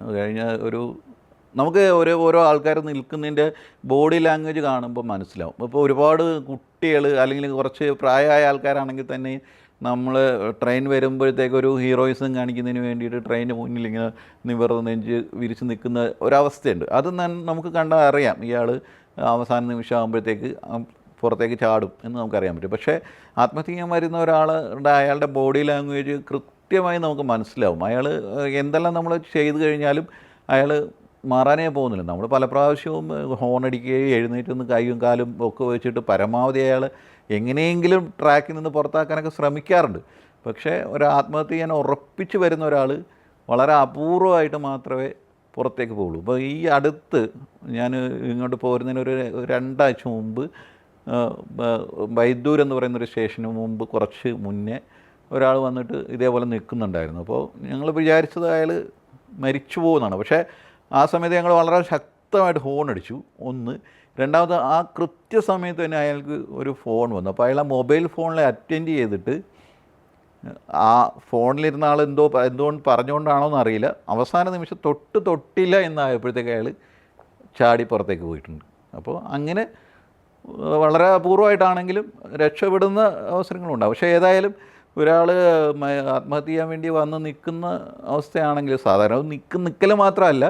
നമുക്ക് ഓരോ ആൾക്കാർ നിൽക്കുന്നതിൻ്റെ ബോഡി ലാംഗ്വേജ് കാണുമ്പോൾ മനസ്സിലാവും. ഇപ്പോൾ ഒരുപാട് കുട്ടികൾ അല്ലെങ്കിൽ കുറച്ച് പ്രായമായ ആൾക്കാരാണെങ്കിൽ തന്നെ നമ്മൾ ട്രെയിൻ വരുമ്പോഴത്തേക്ക് ഒരു ഹീറോയിസം കാണിക്കുന്നതിന് വേണ്ടിയിട്ട് ട്രെയിനിന് മുന്നിൽ ഇങ്ങനെ നിവർന്ന് നെഞ്ച് വിരിച്ച് നിൽക്കുന്ന ഒരവസ്ഥയുണ്ട്. അത് നമുക്ക് കണ്ടാൽ അറിയാം ഇയാൾ അവസാന നിമിഷം ആകുമ്പോഴത്തേക്ക് പുറത്തേക്ക് ചാടും എന്ന് നമുക്കറിയാൻ പറ്റും. പക്ഷേ ആത്മഹത്യ ചെയ്യാൻ വരുന്ന ഒരാളുടെ അയാളുടെ ബോഡി ലാംഗ്വേജ് കൃത്യമായി നമുക്ക് മനസ്സിലാവും. അയാൾ എന്തെല്ലാം നമ്മൾ ചെയ്തു കഴിഞ്ഞാലും അയാൾ മാറാനേ പോകുന്നില്ല. നമ്മൾ പല പ്രാവശ്യവും ഹോണടിക്കുകയും എഴുന്നേറ്റ് നിന്ന് കൈയും കാലും ഒക്കെ വെച്ചിട്ട് പരമാവധി അയാൾ എങ്ങനെയെങ്കിലും ട്രാക്കിൽ നിന്ന് പുറത്താക്കാനൊക്കെ ശ്രമിക്കാറുണ്ട്. പക്ഷേ ഒരു ചെയ്യാൻ ഉറപ്പിച്ച് വരുന്ന ഒരാൾ വളരെ അപൂർവമായിട്ട് മാത്രമേ പുറത്തേക്ക് പോകുള്ളൂ. ഇപ്പോൾ ഈ അടുത്ത് ഞാൻ ഇങ്ങോട്ട് പോരുന്നതിന് ഒരു 2 ആഴ്ച മുമ്പ് ബൈദൂർ എന്ന് പറയുന്നൊരു സ്റ്റേഷന് മുമ്പ് കുറച്ച് മുന്നേ ഒരാൾ വന്നിട്ട് ഇതേപോലെ നിൽക്കുന്നുണ്ടായിരുന്നു. അപ്പോൾ ഞങ്ങൾ വിചാരിച്ചത് അയാൾ മരിച്ചു പോകുന്നതാണ്. പക്ഷേ ആ സമയത്ത് ഞങ്ങൾ വളരെ ശക്തമായിട്ട് ഹോൺ അടിച്ചു. ഒന്ന്, രണ്ടാമത് ആ കൃത്യസമയത്ത് തന്നെ അയാൾക്ക് ഒരു ഫോൺ വന്നു. അപ്പോൾ അയാൾ ആ മൊബൈൽ ഫോണിൽ അറ്റൻഡ് ചെയ്തിട്ട് ആ ഫോണിലിരുന്ന ആൾ എന്തുകൊണ്ട് പറഞ്ഞുകൊണ്ടാണോ എന്നറിയില്ല, അവസാന നിമിഷം തൊട്ടില്ല എന്നായപ്പോഴത്തേക്ക് അയാൾ ചാടി പുറത്തേക്ക് പോയിട്ടുണ്ട്. അപ്പോൾ അങ്ങനെ വളരെ അപൂർവമായിട്ടാണെങ്കിലും രക്ഷപ്പെടുന്ന അവസരങ്ങളുണ്ടാകും. പക്ഷേ ഏതായാലും ഒരാൾ ആത്മഹത്യ ചെയ്യാൻ വേണ്ടി വന്ന് നിൽക്കുന്ന അവസ്ഥയാണെങ്കിൽ സാധാരണ നിൽക്കൽ മാത്രമല്ല,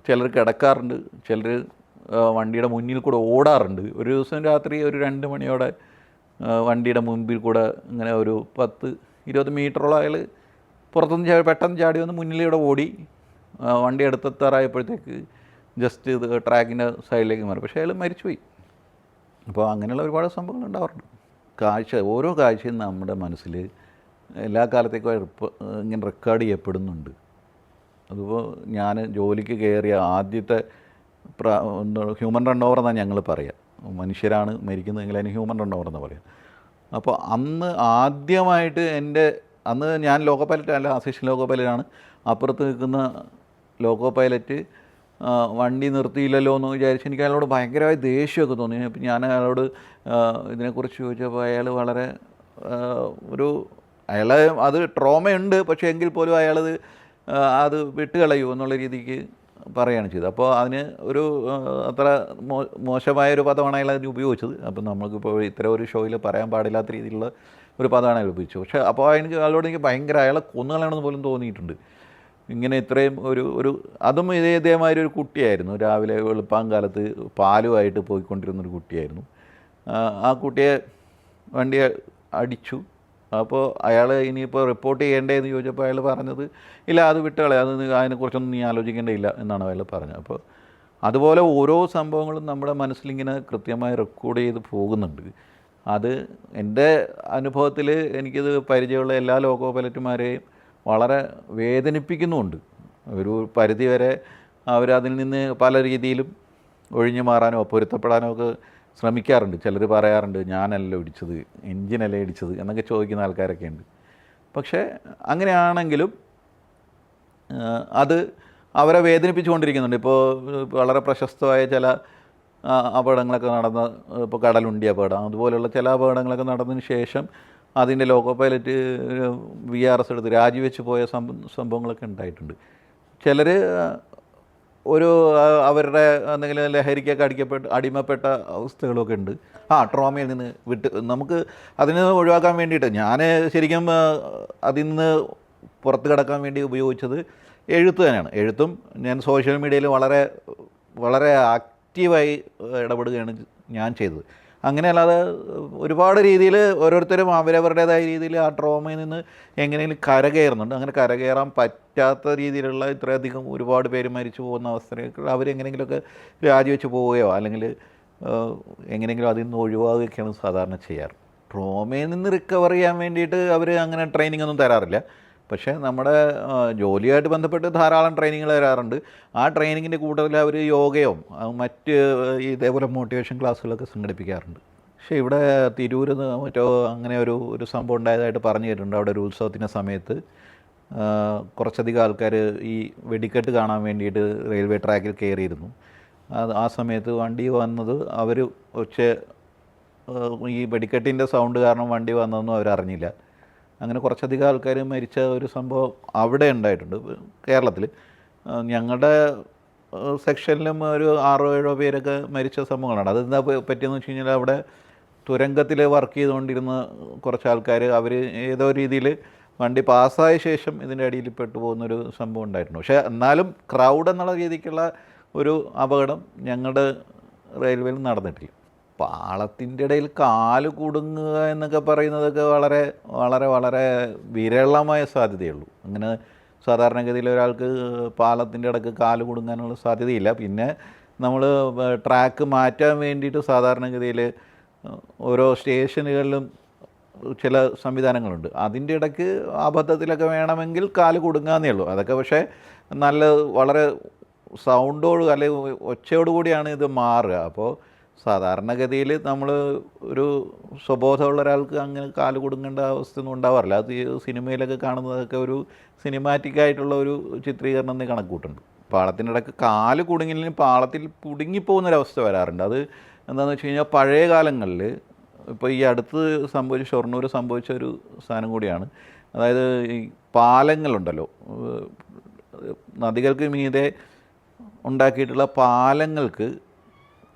ചിലർ കിടക്കാറുണ്ട്, ചിലർ വണ്ടിയുടെ മുന്നിൽ കൂടെ ഓടാറുണ്ട്. ഒരു ദിവസം രാത്രി ഒരു 2 മണിയോടെ വണ്ടിയുടെ മുമ്പിൽ കൂടെ ഇങ്ങനെ ഒരു 10-20 മീറ്ററോളം അയാൾ പുറത്തുനിന്ന് പെട്ടെന്ന് ചാടി വന്ന് മുന്നിലൂടെ ഓടി വണ്ടി അടുത്തെത്താറായപ്പോഴത്തേക്ക് ജസ്റ്റ് ഇത് ട്രാക്കിൻ്റെ സൈഡിലേക്ക് മാറി. പക്ഷേ അയാൾ മരിച്ചുപോയി. അപ്പോൾ അങ്ങനെയുള്ള ഒരുപാട് സംഭവങ്ങൾ ഉണ്ടാവാറുണ്ട്. ഓരോ കാഴ്ചയും നമ്മുടെ മനസ്സിൽ എല്ലാ കാലത്തേക്കും ഇങ്ങനെ റെക്കോർഡ് ചെയ്യപ്പെടുന്നുണ്ട്. അതിപ്പോൾ ഞാൻ ജോലിക്ക് കയറിയ ആദ്യത്തെ ഹ്യൂമൻ റൺ ഓവർ എന്നാണ് ഞങ്ങൾ പറയുക. മനുഷ്യരാണ് മരിക്കുന്നതെങ്കിൽ അതിന് ഹ്യൂമൻ റൺ ഓവർ എന്ന് പറയാം. അപ്പോൾ അന്ന് ആദ്യമായിട്ട് അന്ന് ഞാൻ ലോക്കോ പൈലറ്റ് അല്ല, അസിസ്റ്റൻ്റ് ലോക്കോ പൈലറ്റാണ്. അപ്പുറത്ത് നിൽക്കുന്ന ലോക്കോ പൈലറ്റ് വണ്ടി നിർത്തിയില്ലല്ലോ എന്ന് വിചാരിച്ച് എനിക്ക് അയാളോട് ഭയങ്കരമായ ദേഷ്യമൊക്കെ തോന്നി. അപ്പം ഞാൻ അയാളോട് ഇതിനെക്കുറിച്ച് ചോദിച്ചപ്പോൾ അയാൾ വളരെ അയാളെ അത് ട്രോമയുണ്ട്, പക്ഷേ എങ്കിൽ പോലും അത് വിട്ടുകളയൂ എന്നുള്ള രീതിക്ക് പറയുകയാണ് ചെയ്തത്. അപ്പോൾ അതിന് അത്ര മോശമായൊരു പദമാണ് അയാൾ അതിന് ഉപയോഗിച്ചത്. അപ്പം നമുക്കിപ്പോൾ ഇത്തരം ഒരു ഷോയിൽ പറയാൻ പാടില്ലാത്ത രീതിയിലുള്ള ഒരു പദമാണ് അയാൾ ഉപയോഗിച്ചത്. പക്ഷേ അപ്പോൾ അയാളോട് എനിക്ക് ഭയങ്കര അയാളെ കൊന്നുകളയണമെന്ന് പോലും തോന്നിയിട്ടുണ്ട്. ഇങ്ങനെ ഇത്രയും അതും ഇതേമാതിരി ഒരു കുട്ടിയായിരുന്നു. രാവിലെ വെളുപ്പാങ്കാലത്ത് പാലുമായിട്ട് പോയിക്കൊണ്ടിരുന്നൊരു കുട്ടിയായിരുന്നു. ആ കുട്ടിയെ വണ്ടി അടിച്ചു. അപ്പോൾ അയാൾ ഇനിയിപ്പോൾ റിപ്പോർട്ട് ചെയ്യേണ്ടതെന്ന് ചോദിച്ചപ്പോൾ അയാൾ പറഞ്ഞത് ഇല്ല, അത് വിട്ടുകളയാം, അതിനെക്കുറിച്ചൊന്നും നീ ആലോചിക്കേണ്ടയില്ല എന്നാണ് അയാൾ പറഞ്ഞത്. അപ്പോൾ അതുപോലെ ഓരോ സംഭവങ്ങളും നമ്മുടെ മനസ്സിലിങ്ങനെ കൃത്യമായി റെക്കോർഡ് ചെയ്ത് പോകുന്നുണ്ട്. അത് എൻ്റെ അനുഭവത്തിൽ എനിക്കിത് പരിചയമുള്ള എല്ലാ ലോക്കോ പൈലറ്റുമാരെയും വളരെ വേദനിപ്പിക്കുന്നുമുണ്ട്. ഒരു പരിധിവരെ അവരതിൽ നിന്ന് പല രീതിയിലും ഒഴിഞ്ഞു മാറാനോ പൊരുത്തപ്പെടാനോ ഒക്കെ ശ്രമിക്കാറുണ്ട്. ചിലർ പറയാറുണ്ട് ഞാനല്ല ഇടിച്ചത്, എൻജിനല്ല ഇടിച്ചത് എന്നൊക്കെ ചോദിക്കുന്ന ആൾക്കാരൊക്കെ ഉണ്ട്. പക്ഷേ അങ്ങനെയാണെങ്കിലും അത് അവരെ വേദനിപ്പിച്ചുകൊണ്ടിരിക്കുന്നുണ്ട്. ഇപ്പോൾ വളരെ പ്രശസ്തമായ ചില അപകടങ്ങളൊക്കെ ഇപ്പോൾ കടലുണ്ടി അപകടം അതുപോലെയുള്ള ചില അപകടങ്ങളൊക്കെ നടന്നതിന് ശേഷം അതിൻ്റെ ലോക്കോ പൈലറ്റ് VRS എടുത്ത് രാജിവെച്ച് പോയ സംഭവങ്ങളൊക്കെ ഉണ്ടായിട്ടുണ്ട്. ചിലർ അവരുടെ എന്തെങ്കിലും ലഹരിക്കൊക്കെ അടിമപ്പെട്ട അവസ്ഥകളൊക്കെ ഉണ്ട്. ട്രോമയിൽ നിന്ന് നമുക്ക് അതിന് ഒഴിവാക്കാൻ വേണ്ടിയിട്ട് ഞാൻ ശരിക്കും അതിൽ നിന്ന് പുറത്ത് കിടക്കാൻ വേണ്ടി ഉപയോഗിച്ചത് എഴുത്ത് തന്നെയാണ്. എഴുത്തും ഞാൻ സോഷ്യൽ മീഡിയയിൽ വളരെ വളരെ ആക്റ്റീവായി ഇടപെടുകയാണ് ഞാൻ ചെയ്തത്. അങ്ങനെയല്ലാതെ ഒരുപാട് രീതിയിൽ ഓരോരുത്തരും അവരവരുടേതായ രീതിയിൽ ആ ട്രോമയിൽ നിന്ന് എങ്ങനെയെങ്കിലും കരകയറുന്നുണ്ട്. അങ്ങനെ കരകയറാൻ പറ്റാത്ത രീതിയിലുള്ള ഇത്രയധികം ഒരുപാട് പേര് മരിച്ചു പോകുന്ന അവസ്ഥകൾ അവരെങ്ങനെയെങ്കിലുമൊക്കെ രാജിവെച്ച് പോവുകയോ അല്ലെങ്കിൽ എങ്ങനെയെങ്കിലും അതിൽ നിന്ന് ഒഴിവാക്കുകയൊക്കെയാണ് സാധാരണ ചെയ്യാറ്. ട്രോമയിൽ നിന്ന് റിക്കവർ ചെയ്യാൻ വേണ്ടിയിട്ട് അവർ അങ്ങനെ ട്രെയിനിങ് ഒന്നും തരാറില്ല. പക്ഷേ നമ്മുടെ ജോലിയായിട്ട് ബന്ധപ്പെട്ട് ധാരാളം ട്രെയിനിങ്ങൾ വരാറുണ്ട്. ആ ട്രെയിനിങ്ങിൻ്റെ കൂട്ടത്തിൽ അവർ യോഗയോ മറ്റ് ഇതേപോലെ മോട്ടിവേഷൻ ക്ലാസ്സുകളൊക്കെ സംഘടിപ്പിക്കാറുണ്ട്. പക്ഷേ ഇവിടെ തിരൂർ മറ്റോ അങ്ങനെ ഒരു സംഭവം ഉണ്ടായതായിട്ട് പറഞ്ഞു കേട്ടിട്ടുണ്ട്. അവിടെ ഒരു ഉത്സവത്തിൻ്റെ സമയത്ത് കുറച്ചധികം ആൾക്കാർ ഈ വെടിക്കെട്ട് കാണാൻ വേണ്ടിയിട്ട് റെയിൽവേ ട്രാക്കിൽ കയറിയിരുന്നു. ആ സമയത്ത് വണ്ടി വന്നത് അവർ ഈ വെടിക്കെട്ടിൻ്റെ സൗണ്ട് കാരണം വണ്ടി വന്നതൊന്നും അവരറിഞ്ഞില്ല. അങ്ങനെ കുറച്ചധികം ആൾക്കാർ മരിച്ച ഒരു സംഭവം അവിടെ ഉണ്ടായിട്ടുണ്ട് കേരളത്തിൽ. ഞങ്ങളുടെ സെക്ഷനിലും ഒരു 6-7 പേരൊക്കെ മരിച്ച സംഭവങ്ങളാണ്. അതെന്താ പറ്റിയെന്ന് വെച്ച് കഴിഞ്ഞാൽ അവിടെ തുരങ്കത്തിൽ വർക്ക് ചെയ്തുകൊണ്ടിരുന്ന കുറച്ച് ആൾക്കാർ അവർ ഏതോ രീതിയിൽ വണ്ടി പാസ്സായ ശേഷം ഇതിൻ്റെ അടിയിൽ പെട്ടുപോകുന്നൊരു സംഭവം ഉണ്ടായിട്ടുണ്ട്. പക്ഷേ എന്നാലും ക്രൗഡ് എന്നുള്ള രീതിക്കുള്ള ഒരു അപകടം ഞങ്ങളുടെ റെയിൽവേയിൽ നടന്നിട്ടില്ല. പാളത്തിൻ്റെ ഇടയിൽ കാല് കുടുങ്ങുക എന്നൊക്കെ പറയുന്നതൊക്കെ വളരെ വളരെ വളരെ വിരളമായ സാധ്യതയുള്ളൂ. അങ്ങനെ സാധാരണഗതിയിൽ ഒരാൾക്ക് പാലത്തിൻ്റെ ഇടയ്ക്ക് കാല് കുടുങ്ങാനുള്ള സാധ്യതയില്ല. പിന്നെ നമ്മൾ ട്രാക്ക് മാറ്റാൻ വേണ്ടിയിട്ട് സാധാരണഗതിയിൽ ഓരോ സ്റ്റേഷനുകളിലും ചില സംവിധാനങ്ങളുണ്ട്. അതിൻ്റെ ഇടയ്ക്ക് അബദ്ധത്തിലൊക്കെ വേണമെങ്കിൽ കാല് കുടുങ്ങാന്നേ ഉള്ളൂ. അതൊക്കെ പക്ഷേ നല്ല വളരെ സൗണ്ടോട് അല്ലെങ്കിൽ ഒച്ചയോടുകൂടിയാണ് ഇത് മാറുക. അപ്പോൾ സാധാരണഗതിയിൽ നമ്മൾ ഒരു സ്വബോധമുള്ള ഒരാൾക്ക് അങ്ങനെ കാല് കുടുങ്ങേണ്ട അവസ്ഥയൊന്നും ഉണ്ടാവാറില്ല. അത് സിനിമയിലൊക്കെ കാണുന്നതൊക്കെ ഒരു സിനിമാറ്റിക്കായിട്ടുള്ള ഒരു ചിത്രീകരണം എന്ന് കണക്ക് കൂട്ടുന്നുണ്ട്. പാളത്തിൻ്റെ ഇടയ്ക്ക് കാല് കുടുങ്ങില്ലെങ്കിൽ പാളത്തിൽ കുടുങ്ങിപ്പോകുന്നൊരവസ്ഥ വരാറുണ്ട്. അത് എന്താണെന്ന് വെച്ച് കഴിഞ്ഞാൽ പഴയ കാലങ്ങളിൽ ഇപ്പോൾ ഈ അടുത്ത് ഷൊർണൂർ സംഭവിച്ച ഒരു സാധനം കൂടിയാണ്. അതായത് ഈ പാലങ്ങളുണ്ടല്ലോ, നദികൾക്ക് മീതെ ഉണ്ടാക്കിയിട്ടുള്ള പാലങ്ങൾക്ക്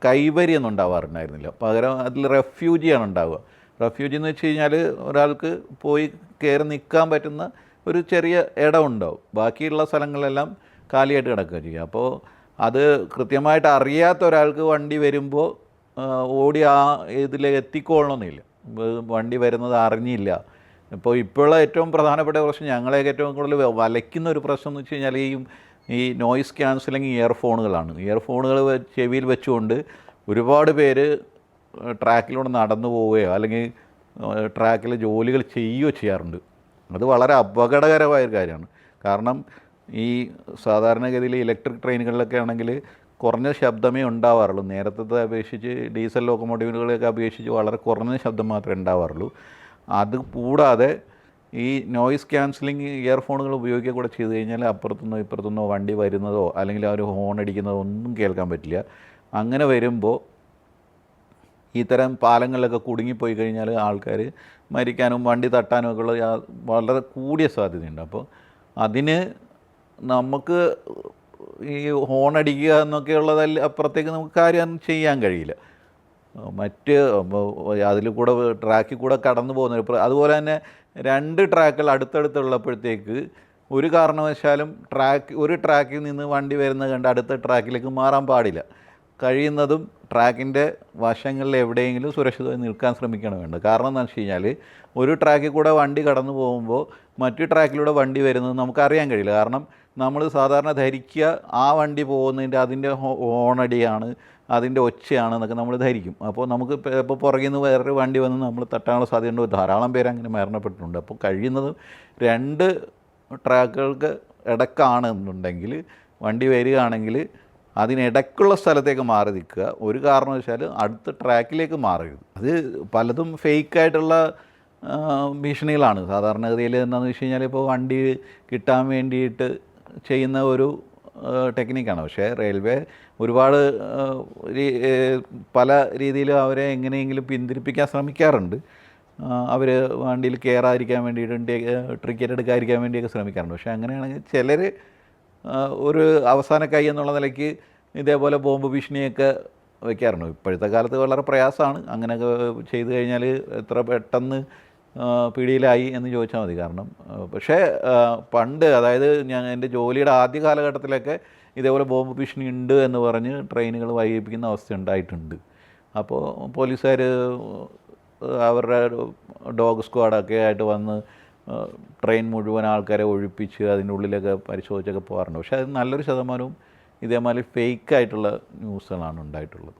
കൈവരിയൊന്നും ഉണ്ടാവാറുണ്ടായിരുന്നില്ല. പകരം അതിൽ റെഫ്യൂജിയാണ് ഉണ്ടാവുക. റെഫ്യൂജി എന്ന് വെച്ച് കഴിഞ്ഞാൽ ഒരാൾക്ക് പോയി കയറി നിൽക്കാൻ പറ്റുന്ന ഒരു ചെറിയ ഇടം ഉണ്ടാവും. ബാക്കിയുള്ള സ്ഥലങ്ങളെല്ലാം കാലിയായിട്ട് കിടക്കുക ചെയ്യുക. അപ്പോൾ അത് കൃത്യമായിട്ട് അറിയാത്ത ഒരാൾക്ക് വണ്ടി വരുമ്പോൾ ഓടി ആ ഇതിൽ എത്തിക്കൊള്ളണമെന്നില്ല. വണ്ടി വരുന്നത് അറിഞ്ഞില്ല. ഇപ്പോഴുള്ള ഏറ്റവും പ്രധാനപ്പെട്ട പ്രശ്നം, ഞങ്ങളെയൊക്കെ ഏറ്റവും കൂടുതൽ വലയ്ക്കുന്ന ഒരു പ്രശ്നം എന്ന് വെച്ച് കഴിഞ്ഞാൽ ഈ നോയിസ് ക്യാൻസലിങ് ഇയർഫോണുകളാണ്. ഇയർഫോണുകൾ ചെവിയിൽ വെച്ചുകൊണ്ട് ഒരുപാട് പേര് ട്രാക്കിലൂടെ നടന്നു പോവുകയോ അല്ലെങ്കിൽ ട്രാക്കിൽ ജോലികൾ ചെയ്യുകയോ ചെയ്യാറുണ്ട്. അത് വളരെ അപകടകരമായൊരു കാര്യമാണ്. കാരണം ഈ സാധാരണഗതിയിൽ ഇലക്ട്രിക് ട്രെയിനുകളിലൊക്കെ ആണെങ്കിൽ കുറഞ്ഞ ശബ്ദമേ ഉണ്ടാവാറുള്ളൂ. നേരത്തെ അപേക്ഷിച്ച് ഡീസൽ ലോക്കോമോട്ടീവുകളെയൊക്കെ അപേക്ഷിച്ച് വളരെ കുറഞ്ഞ ശബ്ദം മാത്രമേ ഉണ്ടാവാറുള്ളൂ. അത് കൂടാതെ ഈ നോയിസ് ക്യാൻസലിങ് ഇയർഫോണുകൾ ഉപയോഗിക്കുക കൂടെ ചെയ്ത് കഴിഞ്ഞാൽ അപ്പുറത്തുനിന്നോ ഇപ്പുറത്തുനിന്നോ വണ്ടി വരുന്നതോ അല്ലെങ്കിൽ അവർ ഹോൺ അടിക്കുന്നതോ ഒന്നും കേൾക്കാൻ പറ്റില്ല. അങ്ങനെ വരുമ്പോൾ ഇത്തരം പാലങ്ങളിലൊക്കെ കുടുങ്ങിപ്പോയി കഴിഞ്ഞാൽ ആൾക്കാർ മരിക്കാനും വണ്ടി തട്ടാനും ഒക്കെ ഉള്ള വളരെ കൂടിയ സാധ്യതയുണ്ട്. അപ്പോൾ അതിന് നമുക്ക് ഈ ഹോൺ അടിക്കുക എന്നൊക്കെയുള്ളതല്ല, അപ്പുറത്തേക്ക് നമുക്ക് കാര്യം ചെയ്യാൻ കഴിയില്ല. മറ്റ് അതിൽ കൂടെ ട്രാക്കിൽ കൂടെ കടന്നു പോകുന്ന അതുപോലെ തന്നെ 2 ട്രാക്കുകൾ അടുത്തടുത്തുള്ളപ്പോഴത്തേക്ക് ഒരു കാരണവശാലും ഒരു ട്രാക്കിൽ നിന്ന് വണ്ടി വരുന്നത് കണ്ട് അടുത്ത ട്രാക്കിലേക്ക് മാറാൻ പാടില്ല. കഴിയുന്നതും ട്രാക്കിൻ്റെ വശങ്ങളിൽ എവിടെയെങ്കിലും സുരക്ഷിതമായി നിൽക്കാൻ ശ്രമിക്കണം വേണ്ടത്. കാരണം എന്താണെന്ന് വെച്ച് കഴിഞ്ഞാൽ ഒരു ട്രാക്കിൽ കൂടെ വണ്ടി കടന്നു പോകുമ്പോൾ മറ്റു ട്രാക്കിലൂടെ വണ്ടി വരുന്നത് നമുക്കറിയാൻ കഴിയില്ല. കാരണം നമ്മൾ സാധാരണ ധരിക്കുക ആ വണ്ടി പോകുന്നതിൻ്റെ അതിൻ്റെ ഹോണടിയാണ്, അതിൻ്റെ ഒച്ചയാണ് എന്നൊക്കെ നമ്മൾ ധരിക്കും. അപ്പോൾ നമുക്ക് ഇപ്പോൾ പുറകിൽ നിന്ന് വേറൊരു വണ്ടി വന്ന് നമ്മൾ തട്ടാനുള്ള സാധ്യതയുണ്ട്. ധാരാളം പേര് അങ്ങനെ മരണപ്പെട്ടിട്ടുണ്ട്. അപ്പോൾ കഴിയുന്നതും 2 ട്രാക്കുകൾക്ക് ഇടക്കാണെന്നുണ്ടെങ്കിൽ വണ്ടി വരികയാണെങ്കിൽ അതിനിടയ്ക്കുള്ള സ്ഥലത്തേക്ക് മാറി നിൽക്കുക. ഒരു കാരണവശാലും അടുത്ത ട്രാക്കിലേക്ക് മാറരുത്. അത് പലതും ഫേക്കായിട്ടുള്ള ഭീഷണികളാണ്. സാധാരണഗതിയിൽ എന്താണെന്ന് വെച്ച് കഴിഞ്ഞാൽ ഇപ്പോൾ വണ്ടി കിട്ടാൻ വേണ്ടിയിട്ട് ചെയ്യുന്ന ഒരു ടെക്നിക്കാണ്. പക്ഷേ റെയിൽവേ ഒരുപാട് പല രീതിയിൽ അവരെ എങ്ങനെയെങ്കിലും പിന്തിരിപ്പിക്കാൻ ശ്രമിക്കാറുണ്ട്. അവർ വണ്ടിയിൽ കയറാതിരിക്കാൻ വേണ്ടിയിട്ടും ടിക്കറ്റ് എടുക്കാതിരിക്കാൻ വേണ്ടിയൊക്കെ ശ്രമിക്കാറുണ്ട്. പക്ഷേ അങ്ങനെയാണെങ്കിൽ ചിലർ ഒരു അവസാന കൈ എന്നുള്ള നിലയ്ക്ക് ഇതേപോലെ ബോംബ് ഭീഷണിയൊക്കെ വയ്ക്കാറുണ്ട്. ഇപ്പോഴത്തെ കാലത്ത് വളരെ പ്രയാസമാണ്. അങ്ങനെയൊക്കെ ചെയ്തു കഴിഞ്ഞാൽ എത്ര പെട്ടെന്ന് പിടിയിലായി എന്ന് ചോദിച്ചാൽ മതി. കാരണം പക്ഷേ പണ്ട്, അതായത് എൻ്റെ ജോലിയുടെ ആദ്യ കാലഘട്ടത്തിലൊക്കെ ഇതേപോലെ ബോംബ് ഭീഷണി ഉണ്ട് എന്ന് പറഞ്ഞ് ട്രെയിനുകൾ വൈകിപ്പിക്കുന്ന അവസ്ഥ ഉണ്ടായിട്ടുണ്ട്. അപ്പോൾ പോലീസുകാർ അവരുടെ ഡോഗ് സ്ക്വാഡൊക്കെ ആയിട്ട് വന്ന് ട്രെയിൻ മുഴുവൻ ആൾക്കാരെ ഒഴിപ്പിച്ച് അതിൻ്റെ ഉള്ളിലൊക്കെ പരിശോധിച്ചൊക്കെ പോകാറുണ്ട്. പക്ഷേ അത് നല്ലൊരു ശതമാനവും ഇതേമാതിരി ഫേക്കായിട്ടുള്ള ന്യൂസുകളാണ് ഉണ്ടായിട്ടുള്ളത്.